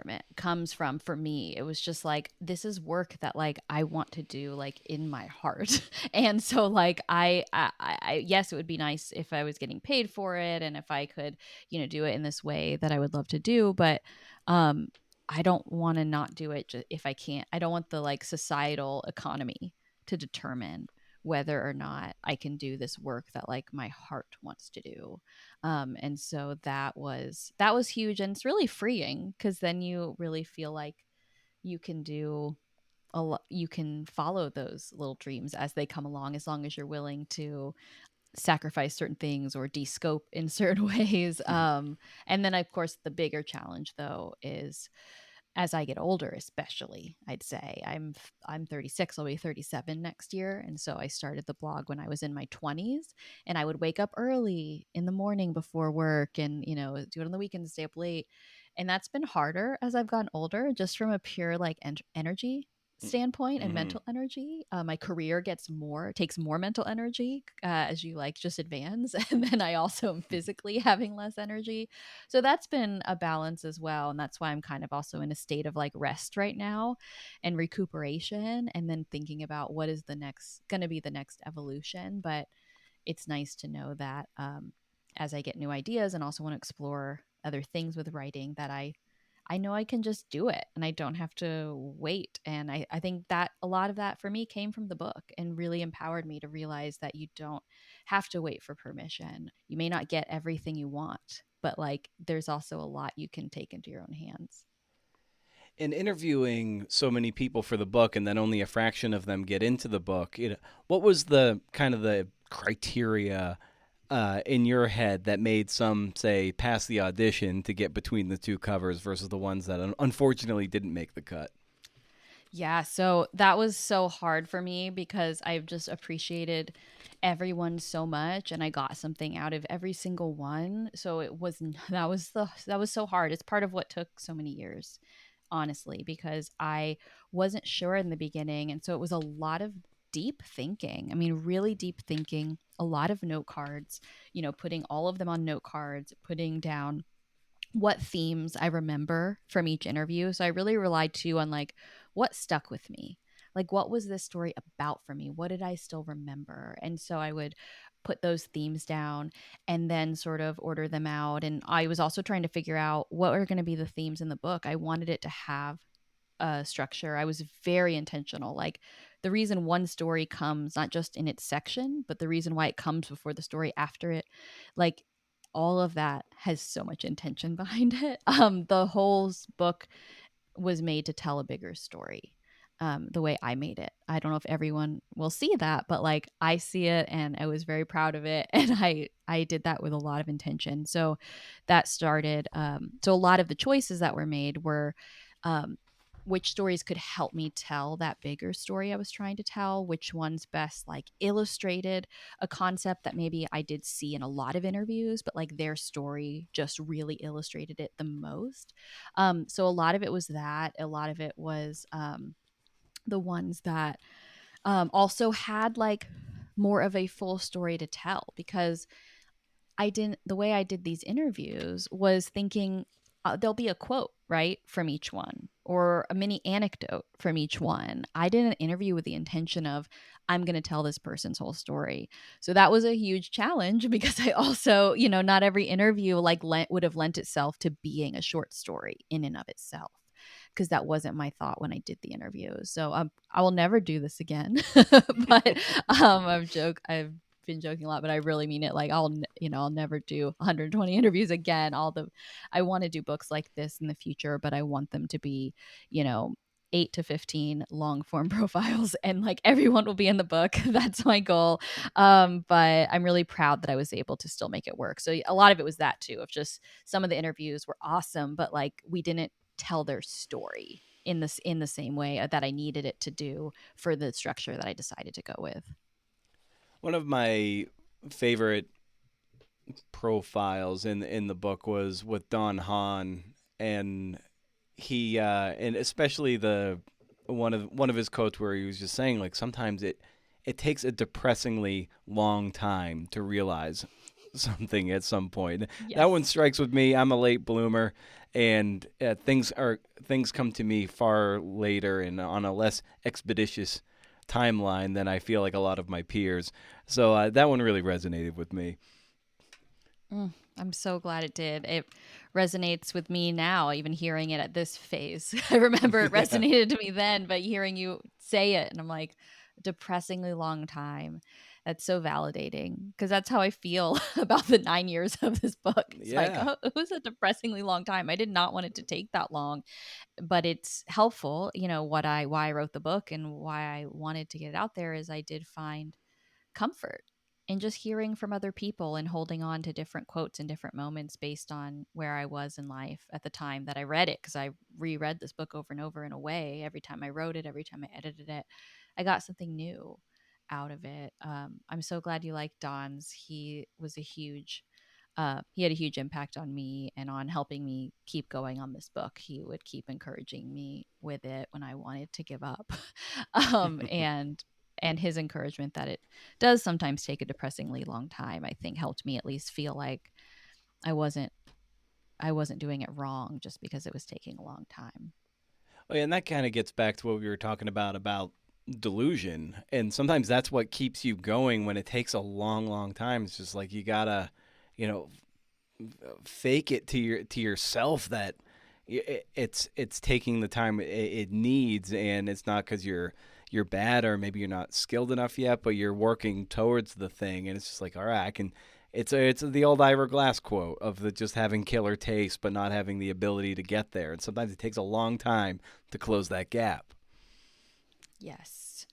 [SPEAKER 2] from for me. It was just like, this is work that like I want to do like in my heart. And so like yes, it would be nice if I was getting paid for it and if I could, do it in this way that I would love to do. But um I don't want to not do it if I can't. I don't want the like societal economy to determine whether or not I can do this work that like my heart wants to do. And so that was huge, and it's really freeing because then you really feel like you can do a lot. You can follow those little dreams as they come along, as long as you're willing to sacrifice certain things or de-scope in certain ways. And then of course the bigger challenge though is as I get older, especially, I'd say I'm 36, I'll be 37 next year, and so I started the blog when I was in my 20s, and I would wake up early in the morning before work, and do it on the weekends, stay up late, and that's been harder as I've gotten older, just from a pure like energy standpoint and
[SPEAKER 1] Mm-hmm.
[SPEAKER 2] mental energy. My career takes more mental energy as you like just advance, and then I also am physically having less energy, so that's been a balance as well. And that's why I'm kind of also in a state of like rest right now and recuperation, and then thinking about what is going to be the next evolution. But it's nice to know that as I get new ideas and also want to explore other things with writing, that I know I can just do it and I don't have to wait. And I think that a lot of that for me came from the book and really empowered me to realize that you don't have to wait for permission. You may not get everything you want, but like there's also a lot you can take into your own hands.
[SPEAKER 1] In interviewing so many people for the book and then only a fraction of them get into the book, what was the kind of the criteria in your head that made some say pass the audition to get between the two covers versus the ones that unfortunately didn't make the cut?
[SPEAKER 2] Yeah, so that was so hard for me because I've just appreciated everyone so much and I got something out of every single one. So it was that was so hard. It's part of what took so many years, honestly, because I wasn't sure in the beginning, and so it was a lot of deep thinking. I mean, really deep thinking, a lot of note cards, putting all of them on note cards, putting down what themes I remember from each interview. So I really relied too on like what stuck with me. Like what was this story about for me? What did I still remember? And so I would put those themes down and then sort of order them out. And I was also trying to figure out what are going to be the themes in the book. I wanted it to have a structure. I was very intentional. Like the reason one story comes not just in its section, but the reason why it comes before the story after it, like all of that has so much intention behind it. The whole book was made to tell a bigger story. The way I made it. I don't know if everyone will see that, but like I see it and I was very proud of it. And I did that with a lot of intention. So that started, so a lot of the choices that were made were, um, which stories could help me tell that bigger story I was trying to tell, which ones best like illustrated a concept that maybe I did see in a lot of interviews, but like their story just really illustrated it the most. So a lot of it was that. A lot of it was the ones that also had like more of a full story to tell, because the way I did these interviews was thinking there'll be a quote, right, from each one or a mini anecdote from each one. I did an interview with the intention of, I'm going to tell this person's whole story. So that was a huge challenge because I also, not every interview like would have lent itself to being a short story in and of itself, because that wasn't my thought when I did the interview. So I will never do this again. But I've been joking a lot, but I really mean it. Like I'll never do 120 interviews again. I want to do books like this in the future, but I want them to be, you know, 8 to 15 long form profiles, and like everyone will be in the book. That's my goal. But I'm really proud that I was able to still make it work. So a lot of it was that too, of just some of the interviews were awesome, but like we didn't tell their story in the same way that I needed it to do for the structure that I decided to go with.
[SPEAKER 1] One of my favorite profiles in the book was with Don Hahn, and he and especially the one of his quotes where he was just saying like sometimes it takes a depressingly long time to realize something at some point. That one
[SPEAKER 2] Yes.
[SPEAKER 1] strikes with me. I'm a late bloomer, and things come to me far later and on a less expeditious timeline than I feel like a lot of my peers. So that one really resonated with me.
[SPEAKER 2] I'm so glad it did. It resonates with me now, even hearing it at this phase. I remember it
[SPEAKER 1] Yeah.
[SPEAKER 2] resonated to me then, but hearing you say it, and I'm like, depressingly long time. That's so validating because that's how I feel about the 9 years of this book. It's like,
[SPEAKER 1] Yeah.
[SPEAKER 2] oh, it was a depressingly long time. I did not want it to take that long, but it's helpful. Why I wrote the book and why I wanted to get it out there is I did find comfort in just hearing from other people and holding on to different quotes in different moments based on where I was in life at the time that I read it. Because I reread this book over and over in a way. Every time I wrote it, every time I edited it, I got something new out of it. I'm so glad you liked Don's. He had a huge impact on me and on helping me keep going on this book. He would keep encouraging me with it when I wanted to give up. And his encouragement that it does sometimes take a depressingly long time, I think helped me at least feel like I wasn't I wasn't doing it wrong just because it was taking a long time.
[SPEAKER 1] Oh, yeah, and that kind of gets back to what we were talking about delusion. And sometimes that's what keeps you going when it takes a long, long time. It's just like you gotta, you know, fake it to yourself that it's taking the time it needs, and it's not because you're bad or maybe you're not skilled enough yet, but you're working towards the thing, and it's just like all right, I can. It's the old Ira Glass quote of the just having killer taste but not having the ability to get there, and sometimes it takes a long time to close that gap.
[SPEAKER 2] Yes.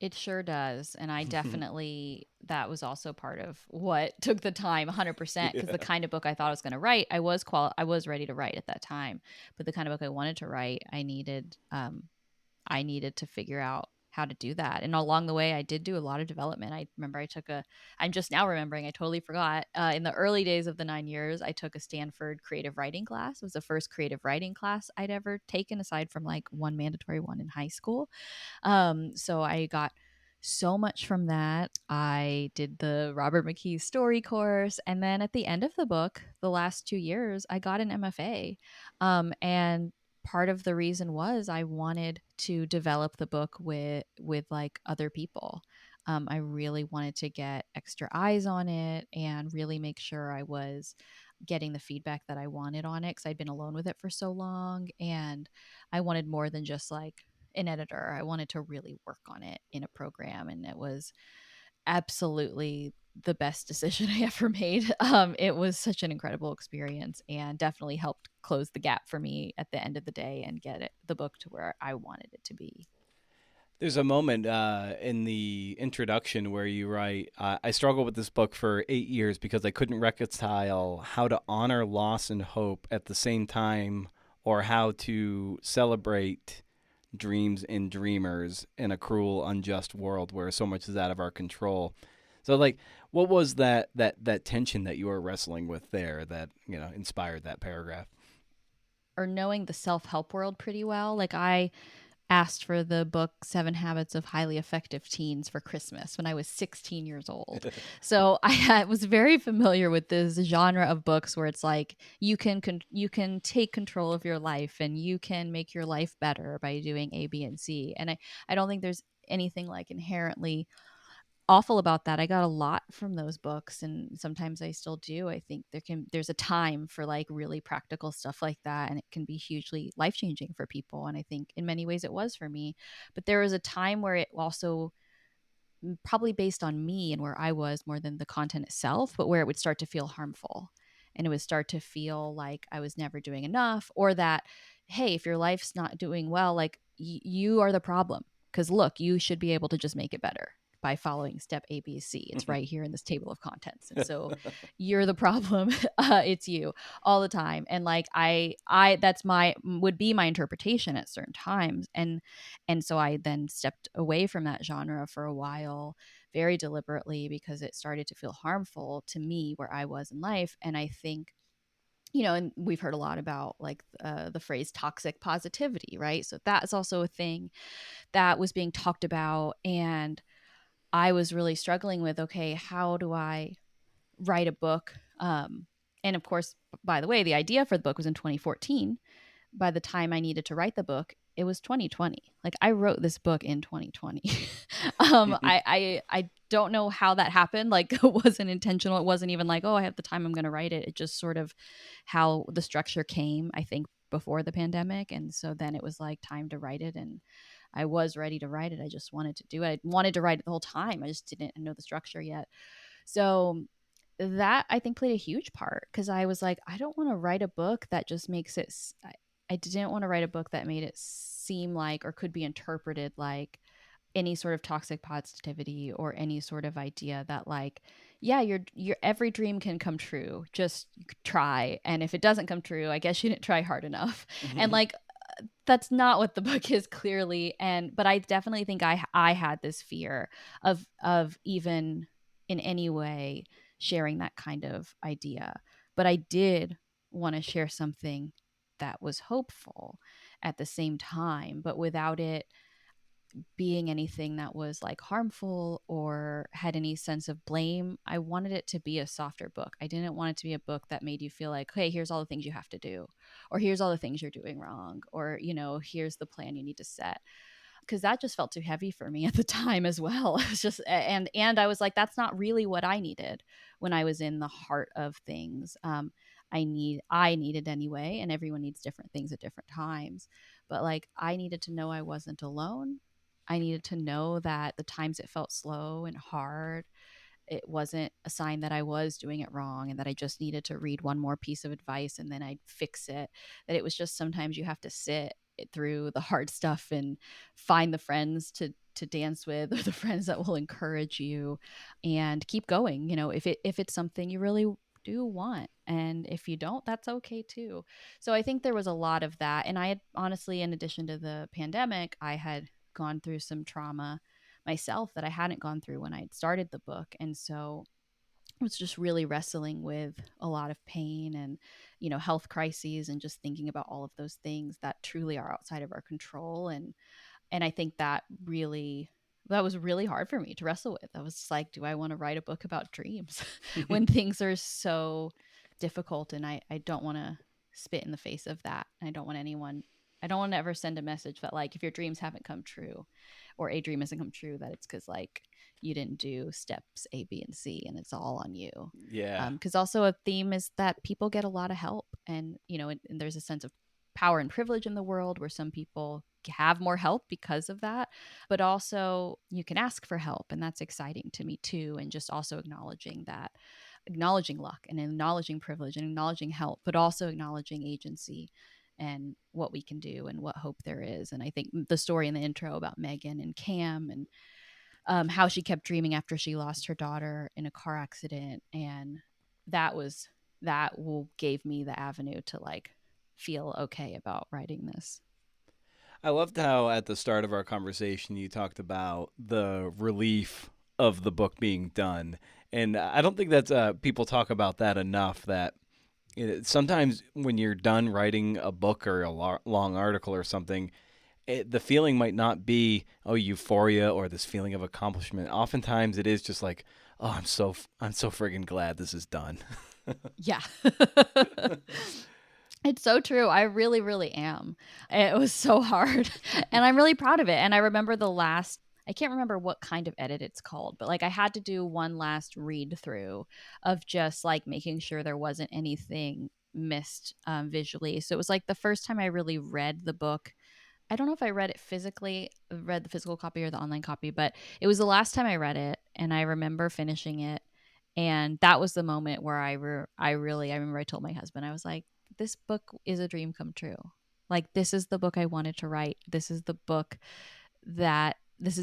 [SPEAKER 2] It sure does. And I definitely, that was also part of what took the time 100%, because the
[SPEAKER 1] Yeah.
[SPEAKER 2] kind of book I thought I was going to write, I was ready to write at that time. But the kind of book I wanted to write, I needed to figure out how to do that. And along the way, I did do a lot of development. I remember I'm just now remembering, I totally forgot. In the early days of the 9 years, I took a Stanford creative writing class. It was the first creative writing class I'd ever taken, aside from like one mandatory one in high school. So I got so much from that. I did the Robert McKee story course. And then at the end of the book, the last 2 years, I got an MFA. And part of the reason was I wanted to develop the book with like other people. I really wanted to get extra eyes on it and really make sure I was getting the feedback that I wanted on it because I'd been alone with it for so long. And I wanted more than just like an editor. I wanted to really work on it in a program. And it was absolutely the best decision I ever made. It was such an incredible experience and definitely helped close the gap for me at the end of the day and get the book to where I wanted it to be.
[SPEAKER 1] There's a moment in the introduction where you write, I struggled with this book for 8 years because I couldn't reconcile how to honor loss and hope at the same time, or how to celebrate dreams and dreamers in a cruel, unjust world where so much is out of our control. So, like, what was that tension that you were wrestling with there that inspired that paragraph?
[SPEAKER 2] Or knowing the self-help world pretty well. Like I asked for the book Seven Habits of Highly Effective Teens for Christmas when I was 16 years old. So was very familiar with this genre of books where it's like you can take control of your life and you can make your life better by doing A, B, and C. And I don't think there's anything like inherently awful about that. I got a lot from those books and sometimes I still do. I think there's a time for like really practical stuff like that and it can be hugely life-changing for people and I think in many ways it was for me. But there was a time where it also probably based on me and where I was more than the content itself, but where it would start to feel harmful and it would start to feel like I was never doing enough or that hey, if your life's not doing well, like you are the problem because look, you should be able to just make it better by following step ABC. It's right here in this table of contents. And so you're the problem. It's you all the time. And like I that's my would be my interpretation at certain times. And so I then stepped away from that genre for a while very deliberately because it started to feel harmful to me where I was in life. And I think and we've heard a lot about like the phrase toxic positivity, right? So that's also a thing that was being talked about. And I was really struggling with, okay, how do I write a book? And of course, by the way, the idea for the book was in 2014. By the time I needed to write the book, it was 2020. Like I wrote this book in 2020. I don't know how that happened. Like it wasn't intentional. It wasn't even like, oh, I have the time, I'm going to write it. It just sort of how the structure came, I think, before the pandemic. And so then it was like time to write it. And I was ready to write it. I just wanted to do it. I wanted to write it the whole time. I just didn't know the structure yet. So that I think played a huge part because I was like, I don't want to write a book that just makes it. I didn't want to write a book that made it seem like or could be interpreted like any sort of toxic positivity or any sort of idea that like yeah your every dream can come true, just try, and if it doesn't come true I guess you didn't try hard enough. And like that's not what the book is clearly. And but I definitely think I had this fear of even in any way sharing that kind of idea, but I did want to share something that was hopeful at the same time, but without it being anything that was like harmful or had any sense of blame. I wanted it to be a softer book. I didn't want it to be a book that made you feel like, hey, here's all the things you have to do, or here's all the things you're doing wrong, or, here's the plan you need to set. Because that just felt too heavy for me at the time as well. It was just, and I was like, that's not really what I needed when I was in the heart of things. I needed anyway, and everyone needs different things at different times. But like, I needed to know I wasn't alone. I needed to know that the times it felt slow and hard, it wasn't a sign that I was doing it wrong and that I just needed to read one more piece of advice and then I'd fix it. That it was just sometimes you have to sit through the hard stuff and find the friends to dance with or the friends that will encourage you and keep going. If it's something you really do want, and if you don't, that's okay too. So I think there was a lot of that, and I had honestly, in addition to the pandemic, I had gone through some trauma myself that I hadn't gone through when I had started the book. And so I was just really wrestling with a lot of pain and, health crises and just thinking about all of those things that truly are outside of our control. And I think that really that was really hard for me to wrestle with. I was just like, do I want to write a book about dreams when things are so difficult? And I don't want to spit in the face of that. I don't want anyone, I don't want to ever send a message that, like, if your dreams haven't come true or a dream hasn't come true, that it's because, like, you didn't do steps A, B, and C and it's all on you.
[SPEAKER 1] Yeah.
[SPEAKER 2] Because also a theme is that people get a lot of help. And, and there's a sense of power and privilege in the world where some people have more help because of that, but also you can ask for help, and that's exciting to me too. And just also acknowledging luck and acknowledging privilege and acknowledging help, but also acknowledging agency and what we can do and what hope there is. And I think the story in the intro about Megan and Cam and how she kept dreaming after she lost her daughter in a car accident, and that will gave me the avenue to, like, feel okay about writing this.
[SPEAKER 1] I loved how at the start of our conversation you talked about the relief of the book being done. And I don't think that's people talk about that enough, that sometimes when you're done writing a book or a long article or something, the feeling might not be, oh, euphoria or this feeling of accomplishment. Oftentimes it is just like, oh, I'm so friggin' glad this is done.
[SPEAKER 2] Yeah. It's so true. I really, really am. It was so hard. And I'm really proud of it. And I remember I can't remember what kind of edit it's called, but, like, I had to do one last read through of just, like, making sure there wasn't anything missed visually. So it was like the first time I really read the book. I don't know if I read it physically, read the physical copy or the online copy, but it was the last time I read it, and I remember finishing it. And that was the moment where I remember I told my husband, I was like, this book is a dream come true. Like, this is the book I wanted to write. This is the book that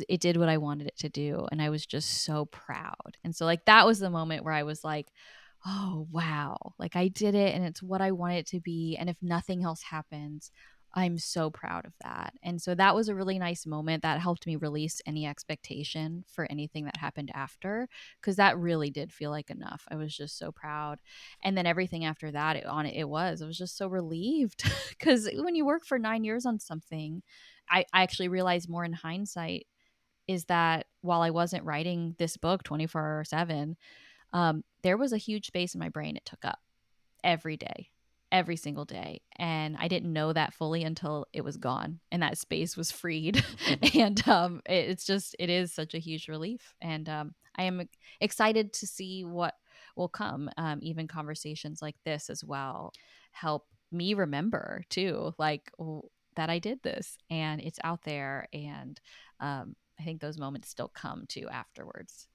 [SPEAKER 2] it did what I wanted it to do. And I was just so proud. And so, like, that was the moment where I was like, oh, wow, like, I did it and it's what I want it to be. And if nothing else happens, I'm so proud of that. And so that was a really nice moment that helped me release any expectation for anything that happened after, because that really did feel like enough. I was just so proud. And then everything after that, I was just so relieved because when you work for 9 years on something, I actually realized more in hindsight is that while I wasn't writing this book 24/7, there was a huge space in my brain it took up every day, every single day. And I didn't know that fully until it was gone and that space was freed. And it is such a huge relief. And I am excited to see what will come. Even conversations like this as well help me remember too, like, that I did this and it's out there. And I think those moments still come too afterwards.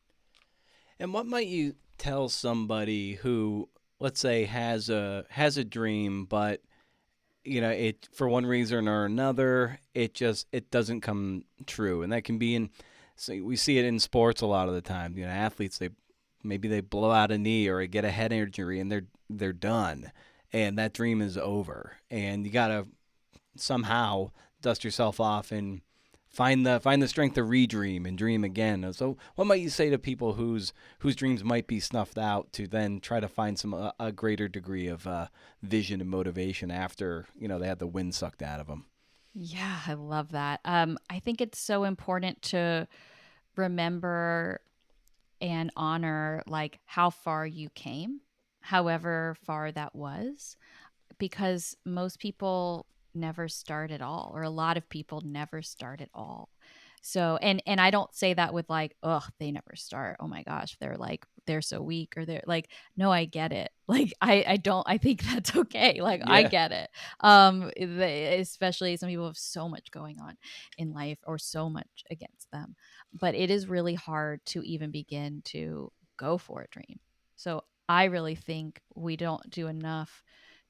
[SPEAKER 1] And what might you tell somebody who, let's say, has a dream, but it, for one reason or another, it doesn't come true, and that can be in. So we see it in sports a lot of the time. Athletes, they blow out a knee or get a head injury, and they're done, and that dream is over, and you gotta somehow dust yourself off and find the strength to redream and dream again. So, what might you say to people whose dreams might be snuffed out, to then try to find a greater degree of vision and motivation after they had the wind sucked out of them?
[SPEAKER 2] Yeah, I love that. I think it's so important to remember and honor, like, how far you came, however far that was, because most people never start at all, or a lot of people never start at all. So, and I don't say that with, like, oh, they never start, oh my gosh, they're so weak, or they're like, no, I get it. Like, I don't, I think that's okay. Like, I
[SPEAKER 1] Yeah.
[SPEAKER 2] get it. Especially some people have so much going on in life or so much against them, but it is really hard to even begin to go for a dream. So I really think we don't do enough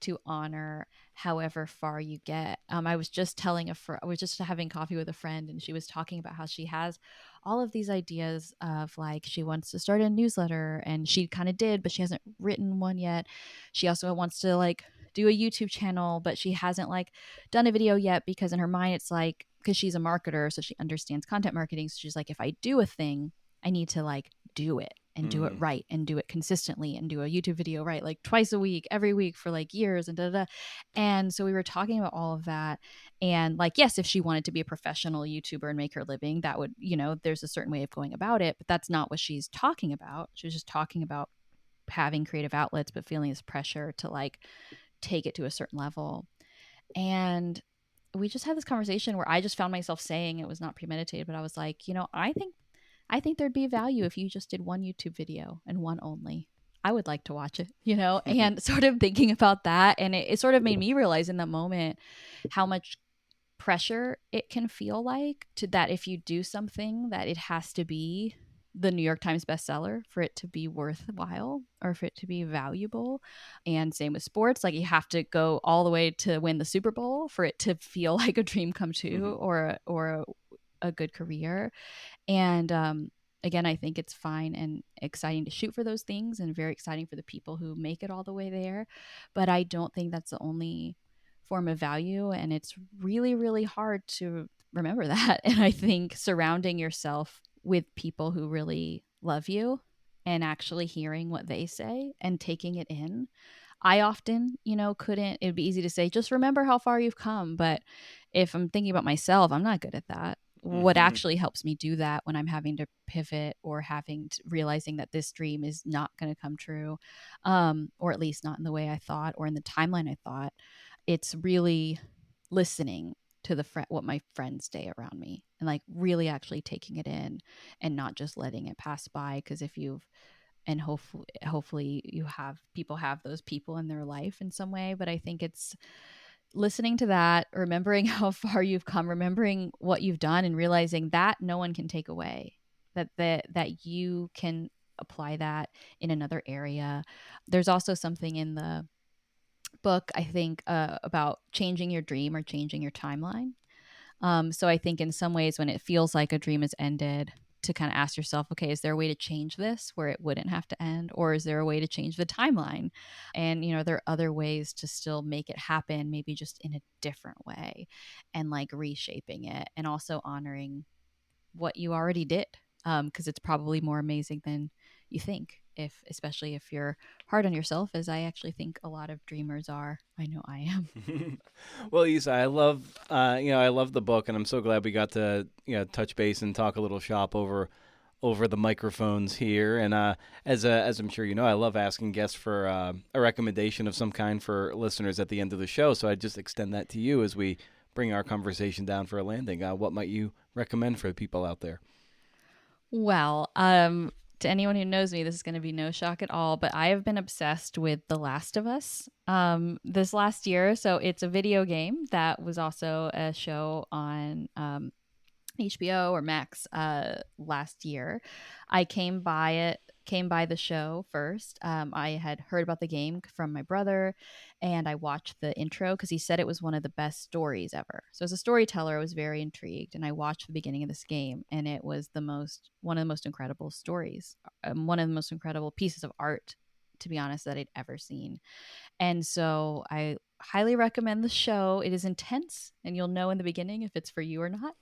[SPEAKER 2] to honor however far you get. I was just I was just having coffee with a friend, and she was talking about how she has all of these ideas of, like, she wants to start a newsletter, and she kind of did, but she hasn't written one yet. She also wants to, like, do a YouTube channel, but she hasn't, like, done a video yet, because in her mind it's like, because she's a marketer, so she understands content marketing. So she's like, if I do a thing, I need to, like, do it and do it right and do it consistently and do a YouTube video right, like twice a week, every week for like years and da da. And so we were talking about all of that. And like, yes, if she wanted to be a professional YouTuber and make her living, that would, there's a certain way of going about it. But that's not what she's talking about. She was just talking about having creative outlets, but feeling this pressure to like take it to a certain level. And we just had this conversation where I just found myself saying, it was not premeditated, but I was like, I think there'd be value if you just did one YouTube video and one only. I would like to watch it, and sort of thinking about that. And it sort of made me realize in that moment how much pressure it can feel like to that if you do something that it has to be the New York Times bestseller for it to be worthwhile or for it to be valuable. And same with sports, like you have to go all the way to win the Super Bowl for it to feel like a dream come true or a good career. And again, I think it's fine and exciting to shoot for those things and very exciting for the people who make it all the way there. But I don't think that's the only form of value. And it's really, really hard to remember that. And I think surrounding yourself with people who really love you and actually hearing what they say and taking it in. I often, couldn't, it'd be easy to say, just remember how far you've come. But if I'm thinking about myself, I'm not good at that. What actually helps me do that when I'm having to pivot or realizing that this dream is not going to come true, or at least not in the way I thought or in the timeline I thought, it's really listening to what my friends say around me and like really actually taking it in and not just letting it pass by. Because if you've and hopefully you have those people in their life in some way, but I think it's listening to that, remembering how far you've come, remembering what you've done, and realizing that no one can take away that you can apply that in another area. There's also something in the book, I think, about changing your dream or changing your timeline. So I think in some ways when it feels like a dream has ended, to kind of ask yourself, okay, is there a way to change this where it wouldn't have to end? Or is there a way to change the timeline? And, there are other ways to still make it happen, maybe just in a different way and like reshaping it and also honoring what you already did. Because it's probably more amazing than you think, especially if you're hard on yourself, as I actually think a lot of dreamers are. I know I am.
[SPEAKER 1] Well, Isa, I love the book, and I'm so glad we got to touch base and talk a little shop over the microphones here. And as I'm sure you know, I love asking guests for a recommendation of some kind for listeners at the end of the show. So I just extend that to you as we bring our conversation down for a landing. What might you recommend for people out there?
[SPEAKER 2] Well, to anyone who knows me, this is going to be no shock at all, but I have been obsessed with The Last of Us this last year. So it's a video game that was also a show on HBO or Max last year. I came by the show first. I had heard about the game from my brother, and I watched the intro because he said it was one of the best stories ever. So as a storyteller, I was very intrigued, and I watched the beginning of this game, and it was one of the most incredible stories, one of the most incredible pieces of art, to be honest, that I'd ever seen. And so I highly recommend the show. It is intense, and you'll know in the beginning if it's for you or not.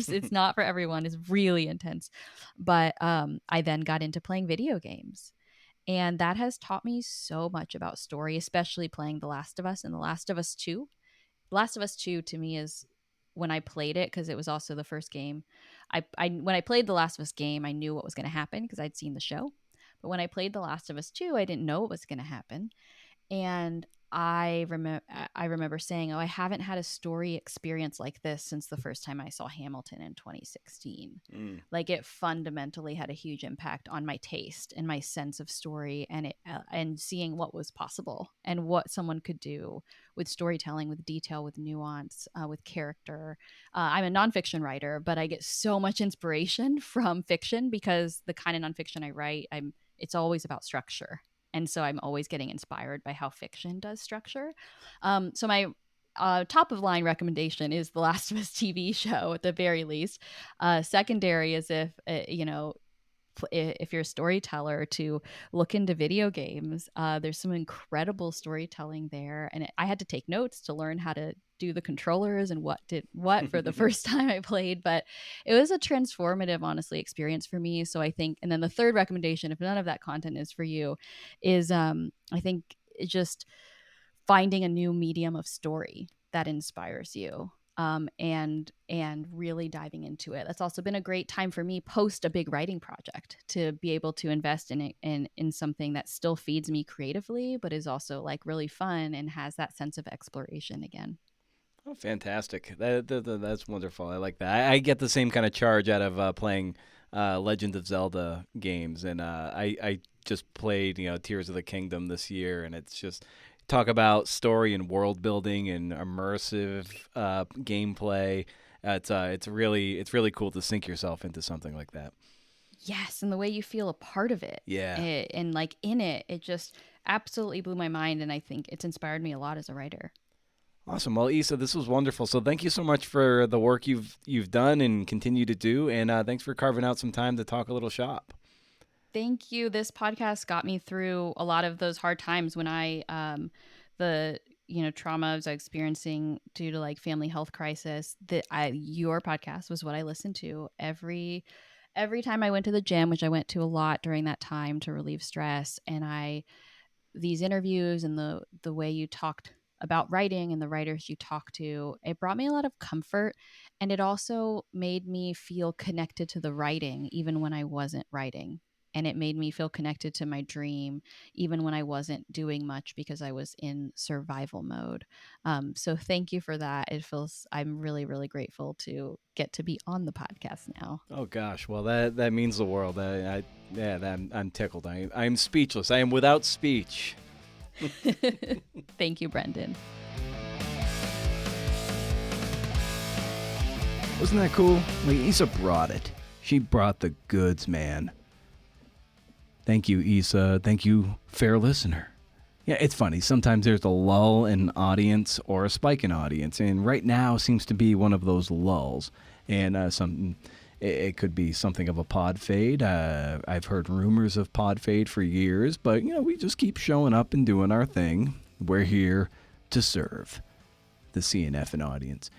[SPEAKER 2] It's not for everyone. It's really intense. But I then got into playing video games. And that has taught me so much about story, especially playing The Last of Us and The Last of Us 2. The Last of Us 2 to me is when I played it, because it was also the first game. When I played the Last of Us game, I knew what was going to happen because I'd seen the show. But when I played The Last of Us 2, I didn't know what was going to happen. And I remember saying, "Oh, I haven't had a story experience like this since the first time I saw Hamilton in 2016." Like it fundamentally had a huge impact on my taste and my sense of story, and seeing what was possible and what someone could do with storytelling, with detail, with nuance, with character. I'm a nonfiction writer, but I get so much inspiration from fiction because the kind of nonfiction I write, it's always about structure. And so I'm always getting inspired by how fiction does structure. So my top of line recommendation is The Last of Us TV show at the very least. Secondary is if, if you're a storyteller, to look into video games. There's some incredible storytelling there, and I had to take notes to learn how to do the controllers and what did what for the first time I played. But it was a transformative, honestly, experience for me. So I think, and then the third recommendation, if none of that content is for you, is I think it just finding a new medium of story that inspires you, and really diving into it. That's also been a great time for me post a big writing project to be able to invest in it in something that still feeds me creatively, but is also like really fun and has that sense of exploration again.
[SPEAKER 1] Oh, fantastic! That's wonderful. I like that. I get the same kind of charge out of playing Legend of Zelda games, and I just played Tears of the Kingdom this year, and it's just talk about story and world building and immersive gameplay. It's really cool to sink yourself into something like that.
[SPEAKER 2] Yes, and the way you feel a part of it,
[SPEAKER 1] Yeah.
[SPEAKER 2] and like in it, it just absolutely blew my mind, and I think it's inspired me a lot as a writer.
[SPEAKER 1] Awesome. Well, Issa, this was wonderful. So thank you so much for the work you've done and continue to do, and thanks for carving out some time to talk a little shop.
[SPEAKER 2] Thank you. This podcast got me through a lot of those hard times when the trauma I was experiencing due to like family health crisis. Your podcast was what I listened to every time I went to the gym, which I went to a lot during that time to relieve stress. And these interviews and the way you talked about writing and the writers you talked to, it brought me a lot of comfort, and it also made me feel connected to the writing even when I wasn't writing. And it made me feel connected to my dream even when I wasn't doing much because I was in survival mode. So thank you for that. I'm really, really grateful to get to be on the podcast now.
[SPEAKER 1] Oh gosh, well that means the world. I'm tickled. I'm speechless. I am without speech.
[SPEAKER 2] Thank you, Brendan.
[SPEAKER 1] Wasn't that cool? Like, Issa brought it. She brought the goods, man. Thank you, Issa. Thank you, fair listener. Yeah, it's funny. Sometimes there's a lull in audience or a spike in audience, and right now seems to be one of those lulls. And it could be something of a pod fade. I've heard rumors of pod fade for years, but we just keep showing up and doing our thing. We're here to serve the CNF and audience.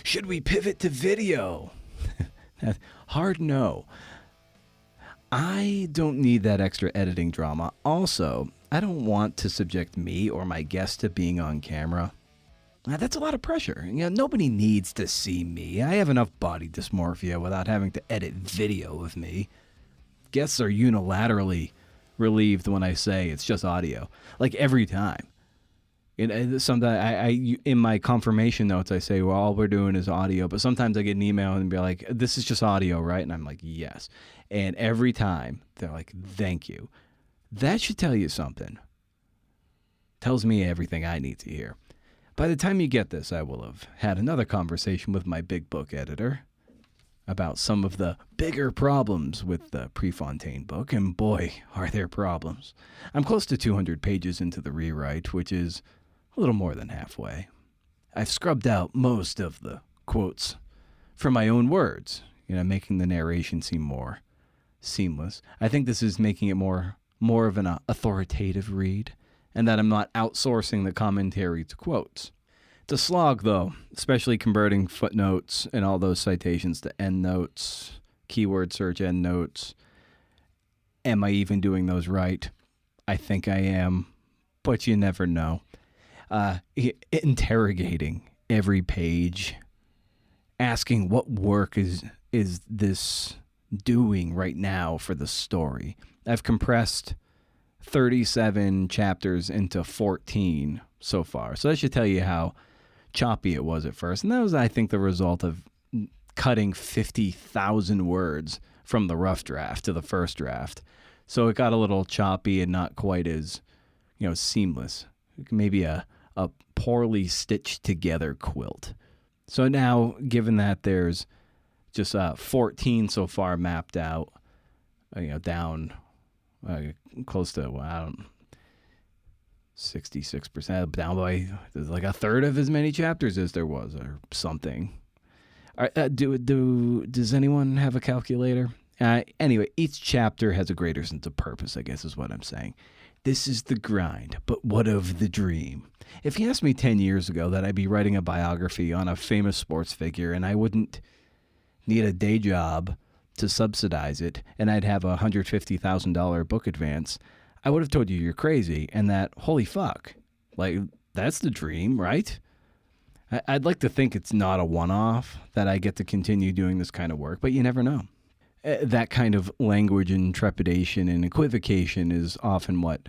[SPEAKER 1] Should we pivot to video? Hard no. I don't need that extra editing drama. Also, I don't want to subject me or my guests to being on camera. That's a lot of pressure. Nobody needs to see me. I have enough body dysmorphia without having to edit video of me. Guests are unilaterally relieved when I say it's just audio, like every time. Sometimes I in my confirmation notes I say, well, all we're doing is audio, but sometimes I get an email and be like, this is just audio, right? And I'm like, yes. And every time they're like, thank you. That should tell you something. Tells me everything I need to hear. By the time you get this, I will have had another conversation with my big book editor about some of the bigger problems with the Prefontaine book, and boy, are there problems. I'm close to 200 pages into the rewrite, which is a little more than halfway. I've scrubbed out most of the quotes from my own words, making the narration seem more seamless. I think this is making it more of an authoritative read, and that I'm not outsourcing the commentary to quotes. It's a slog, though, especially converting footnotes and all those citations to endnotes, keyword search endnotes. Am I even doing those right? I think I am, but you never know. Interrogating every page, asking what work is this doing right now for the story. I've compressed 37 chapters into 14 so far. So that should tell you how choppy it was at first. And that was, I think, the result of cutting 50,000 words from the rough draft to the first draft. So it got a little choppy and not quite as, seamless. Maybe a poorly stitched together quilt. So now, given that there's just 14 so far mapped out, down close to 66%, down by like a third of as many chapters as there was, or something. Does anyone have a calculator? Anyway, each chapter has a greater sense of purpose, I guess is what I'm saying. This is the grind, but what of the dream? If you asked me 10 years ago that I'd be writing a biography on a famous sports figure and I wouldn't need a day job to subsidize it and I'd have a $150,000 book advance, I would have told you you're crazy and that, holy fuck, like, that's the dream, right? I'd like to think it's not a one-off, that I get to continue doing this kind of work, but you never know. That kind of language and trepidation and equivocation is often what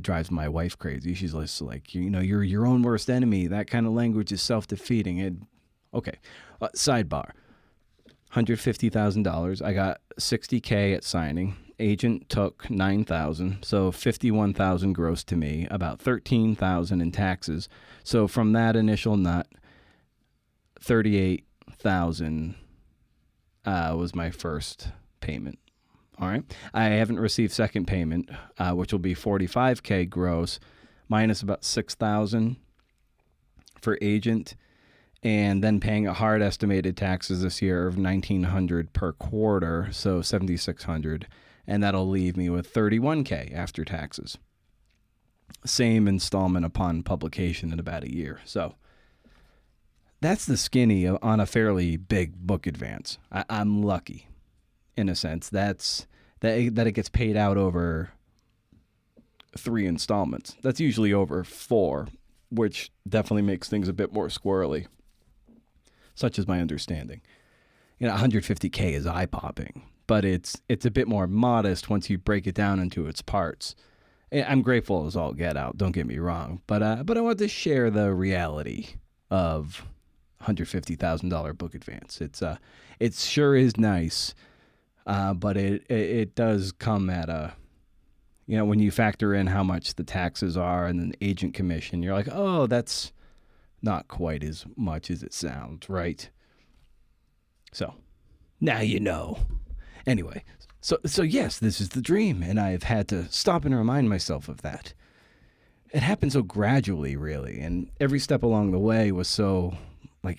[SPEAKER 1] drives my wife crazy. She's just like, you're your own worst enemy. That kind of language is self-defeating. Okay, sidebar. $150,000. I got $60K at signing. Agent took $9,000, so $51,000 gross to me, about $13,000 in taxes. So from that initial nut, $38,000 was my first payment. All right. I haven't received second payment, which will be $45K gross, minus about $6,000 for agent, and then paying a hard estimated taxes this year of $1,900 per quarter, so $7,600, and that'll leave me with $31K after taxes. Same installment upon publication in about a year. So that's the skinny on a fairly big book advance. I'm lucky, in a sense. That it gets paid out over 3 installments. That's usually over 4, which definitely makes things a bit more squirrely. Such is my understanding. 150K is eye-popping, but it's a bit more modest once you break it down into its parts. I'm grateful as all get out, don't get me wrong, but I want to share the reality of $150,000 book advance. It sure is nice, but it does come at a, when you factor in how much the taxes are and then agent commission, you're like, oh, that's not quite as much as it sounds, right? So now you know. Anyway, so yes, this is the dream, and I've had to stop and remind myself of that. It happened so gradually, really, and every step along the way was so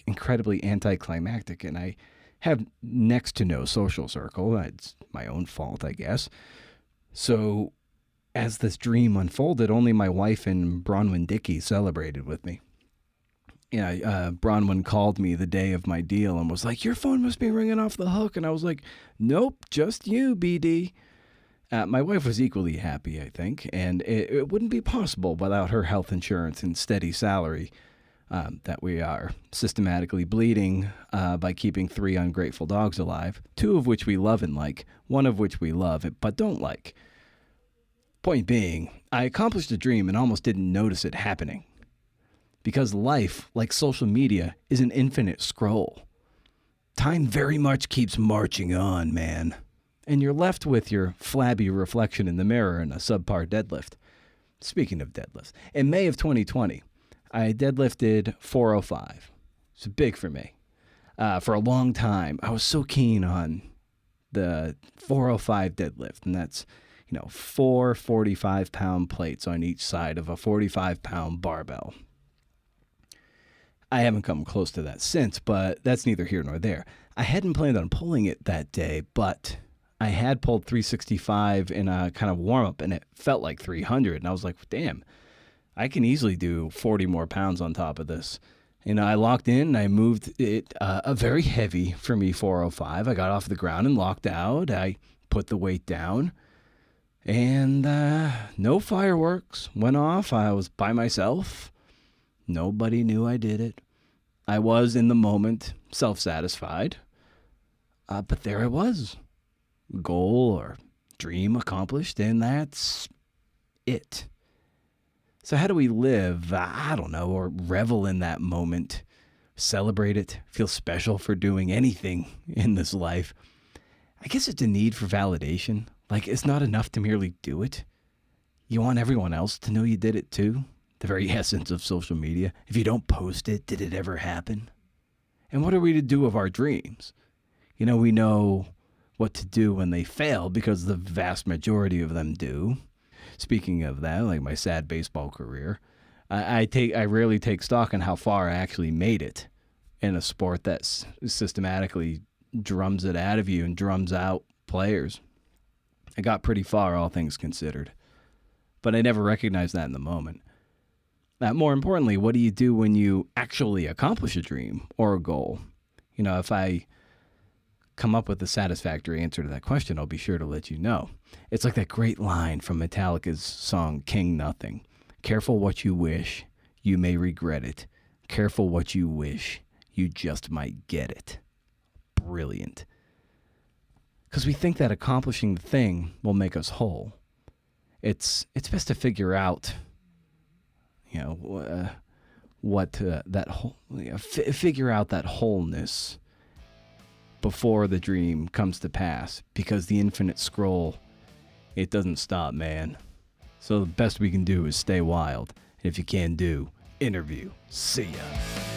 [SPEAKER 1] incredibly anticlimactic, and I have next to no social circle. It's my own fault, I guess. So as this dream unfolded, only my wife and Bronwyn Dickey celebrated with me. Bronwyn called me the day of my deal and was like, your phone must be ringing off the hook. And I was like, nope, just you, BD. My wife was equally happy, I think, and it wouldn't be possible without her health insurance and steady salary that we are systematically bleeding by keeping 3 ungrateful dogs alive, 2 of which we love and like, 1 of which we love but don't like. Point being, I accomplished a dream and almost didn't notice it happening. Because life, like social media, is an infinite scroll. Time very much keeps marching on, man. And you're left with your flabby reflection in the mirror and a subpar deadlift. Speaking of deadlifts, in May of 2020, I deadlifted 405. It's big for me. For a long time, I was so keen on the 405 deadlift, and that's 4 45-pound plates on each side of a 45-pound barbell. I haven't come close to that since, but that's neither here nor there. I hadn't planned on pulling it that day, but I had pulled 365 in a kind of warm-up, and it felt like 300, and I was like, damn, I can easily do 40 more pounds on top of this. I locked in, and I moved it a very heavy for me 405. I got off the ground and locked out. I put the weight down, and no fireworks went off. I was by myself. Nobody knew I did it. I was, in the moment, self-satisfied. But there I was. Goal or dream accomplished, and that's it. So how do we live, I don't know, or revel in that moment, celebrate it, feel special for doing anything in this life? I guess it's a need for validation. It's not enough to merely do it. You want everyone else to know you did it too. The very essence of social media. If you don't post it, did it ever happen? And what are we to do of our dreams? We know what to do when they fail because the vast majority of them do. Speaking of that, like my sad baseball career, I rarely take stock in how far I actually made it in a sport that systematically drums it out of you and drums out players. I got pretty far, all things considered. But I never recognized that in the moment. More importantly, what do you do when you actually accomplish a dream or a goal? You know, if I come up with a satisfactory answer to that question, I'll be sure to let you know. It's like that great line from Metallica's song King Nothing. Careful what you wish, you may regret it. Careful what you wish, you just might get it. Brilliant. Because we think that accomplishing the thing will make us whole. It's best to figure out, you know, figure out that wholeness before the dream comes to pass, because the infinite scroll, it doesn't stop, man. So the best we can do is stay wild. And if you can do, interview. See ya.